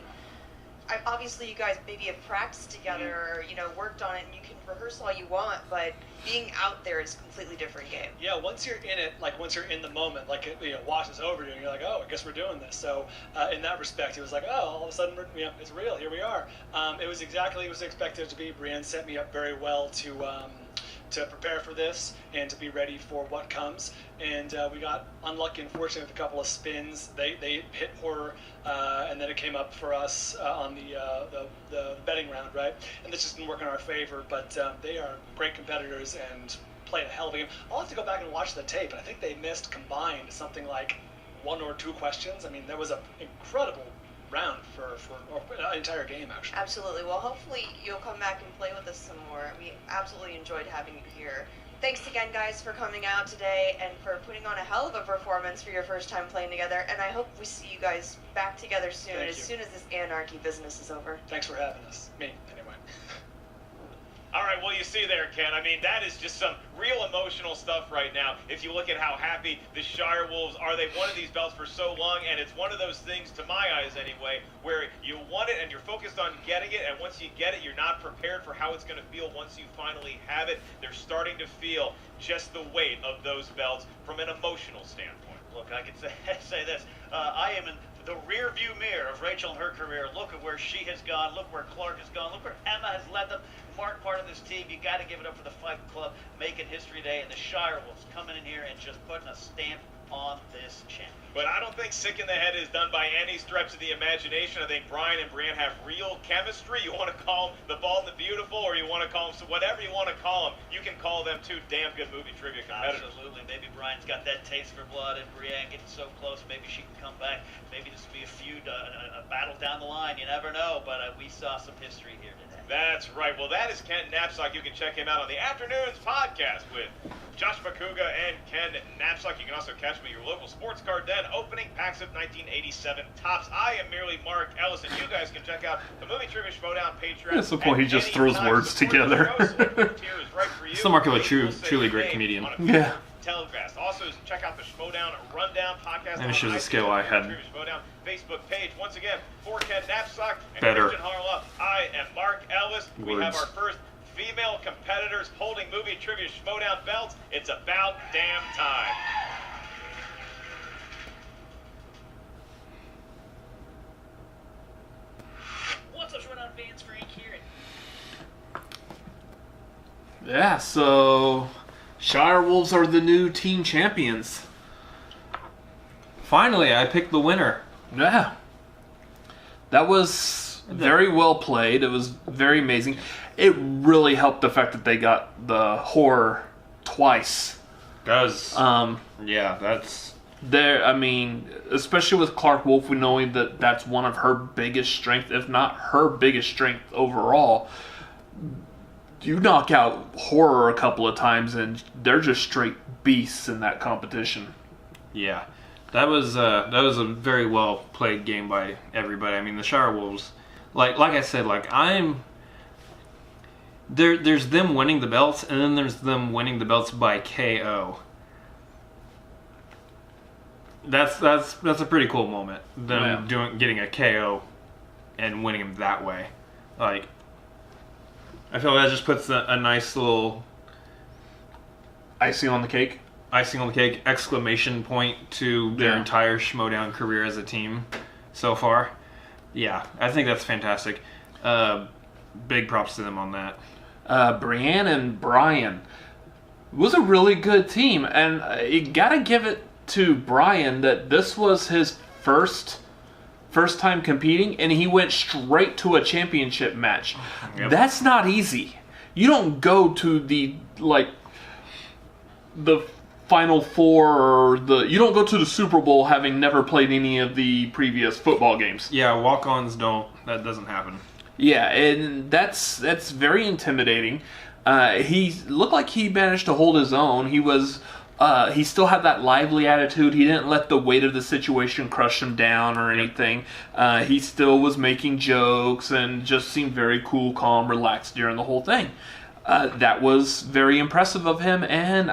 obviously you guys maybe have practiced together or, worked on it, and you can rehearse all you want, but being out there is a completely different game. Yeah, once you're in it, like once you're in the moment, like it washes over you, and you're like, oh, I guess we're doing this. So in that respect, it was like, oh, all of a sudden, it's real. Here we are. It was exactly what was expected to be. Brianne set me up very well to prepare for this and to be ready for what comes. And we got unlucky, unfortunately, with a couple of spins. They hit horror, and then it came up for us on the betting round, right? And this just didn't work in our favor, but they are great competitors and played a hell of a game. I'll have to go back and watch the tape, and I think they missed combined something like 1 or 2 questions. I mean, that was an incredible round for an entire game, actually. Absolutely. Well, hopefully you'll come back and play with us some more. We absolutely enjoyed having you here. Thanks again, guys, for coming out today and for putting on a hell of a performance for your first time playing together. And I hope we see you guys back together soon, soon as this anarchy business is over. Thanks for having us. Me, anyway. All right, well, you see there, Ken. I mean, that is just some real emotional stuff right now. If you look at how happy the Shirewolves are, they've wanted these belts for so long, and it's one of those things, to my eyes anyway, where you want it and you're focused on getting it, and once you get it, you're not prepared for how it's going to feel once you finally have it. They're starting to feel just the weight of those belts from an emotional standpoint. Look, I can say this. I am in the rear view mirror of Rachel and her career. Look at where she has gone. Look where Clark has gone. Look where Emma has led them. Mark, part of this team. You got to give it up for the Fight Club, making history today, and the Shirewolves coming in here and just putting a stamp on this championship. But I don't think Sick in the Head is done by any stretch of the imagination. I think Brian and Brianne have real chemistry. You want to call them the Bald and the Beautiful, or you want to call them whatever you want to call them. You can call them two damn good movie trivia competitors. Absolutely. Maybe Brian's got that taste for blood, and Brianne getting so close. Maybe she can come back. Maybe this will be a feud, a battle down the line. You never know. But we saw some history here today. That's right. Well, that is Ken Knapsack. You can check him out on the Afternoons podcast with Josh Makuga and Ken Knapsack. You can also catch him at your local sports card den, opening packs of 1987 tops. I am merely Mark Ellis, and you guys can check out the Movie Trivia Schmoedown Patreon. That's the point. He just throws words together. It's the mark of a truly great comedian. Yeah. Telecast. Also, check out the Schmoedown Rundown podcast. Maybe shows the skill I had. Schmoedown Facebook page. Once again, for Ken Knapsack and Better. Christian Harlow, I am Mark Ellis. We have Words. our first female competitors holding Movie Trivia Schmoedown belts. It's about damn time. What's up, Schmoedown fans? Frank here. Yeah, so Shirewolves are the new team champions. Finally, I picked the winner. Yeah. That was very well played. It was very amazing. It really helped the fact that they got the horror twice. Does. Yeah, that's... There, I mean, especially with Clark Wolf, we knowing that that's one of her biggest strengths, if not her biggest strength overall. You knock out horror a couple of times, and they're just straight beasts in that competition. Yeah. That was a very well played game by everybody. I mean, the Shirewolves, like I said, there's them winning the belts, and then there's them winning the belts by KO. That's a pretty cool moment. Them getting a KO and winning them that way. Like, I feel that just puts a nice little icing on the cake. Icing on the cake, exclamation point to their entire Schmoedown career as a team so far. Yeah, I think that's fantastic. Big props to them on that. Brianne and Brian was a really good team, and you gotta give it to Brian that this was his first time competing, and he went straight to a championship match. Yep. That's not easy. You don't go to the Final Four, or you don't go to the Super Bowl having never played any of the previous football games. Yeah, walk-ons that doesn't happen. Yeah, and that's very intimidating. He looked like he managed to hold his own. He still had that lively attitude. He didn't let the weight of the situation crush him down or anything. He still was making jokes and just seemed very cool, calm, relaxed during the whole thing. That was very impressive of him, and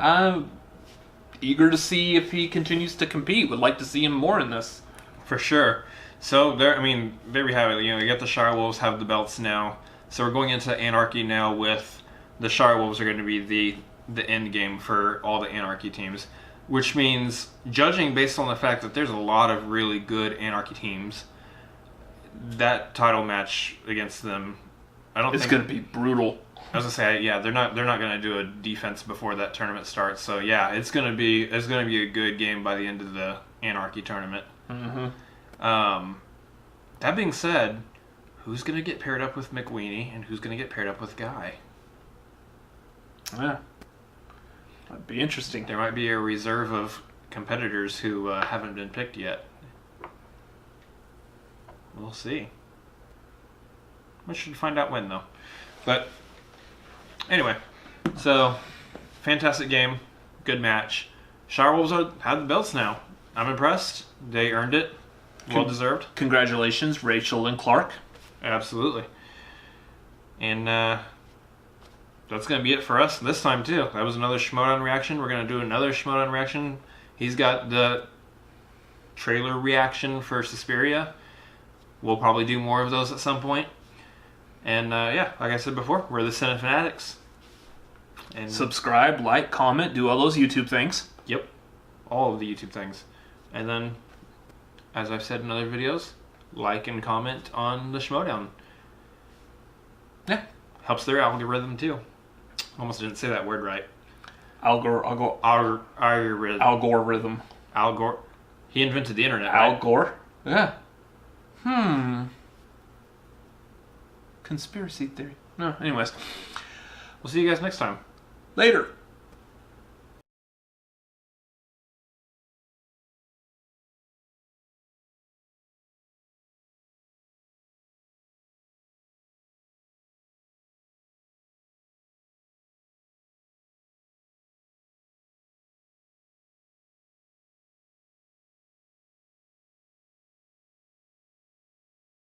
eager to see if he continues to compete. Would like to see him more in this. For sure. So there we have it. You got the Shirewolves have the belts now. So we're going into Anarchy now with the Shirewolves are going to be the end game for all the Anarchy teams, which means, judging based on the fact that there's a lot of really good Anarchy teams, that title match against them, It's going to be brutal. I was gonna say, yeah, they're not going to do a defense before that tournament starts. So yeah, it's going to be a good game by the end of the Anarchy tournament. Mm-hmm. That being said, who's going to get paired up with McWeenie and who's going to get paired up with Guy? Yeah. That'd be interesting. There might be a reserve of competitors who haven't been picked yet. We'll see. We should find out when, though. But anyway, so fantastic game, good match. Shirewolves have the belts now. I'm impressed. They earned it. Well deserved. Congratulations, Rachel and Clark. Absolutely. And that's going to be it for us this time, too. That was another Schmoedown reaction. We're going to do another Schmoedown reaction. He's got the trailer reaction for Suspiria. We'll probably do more of those at some point. And yeah, like I said before, we're the Cinefanatics. And subscribe, like, comment, do all those YouTube things. Yep. All of the YouTube things. And then, as I've said in other videos, like and comment on the Schmoedown. Yeah. Helps their algorithm, too. Almost didn't say that word right. Algorithm. He invented the internet, Al right? Gore? Yeah. Conspiracy theory. No, anyways. We'll see you guys next time. Later.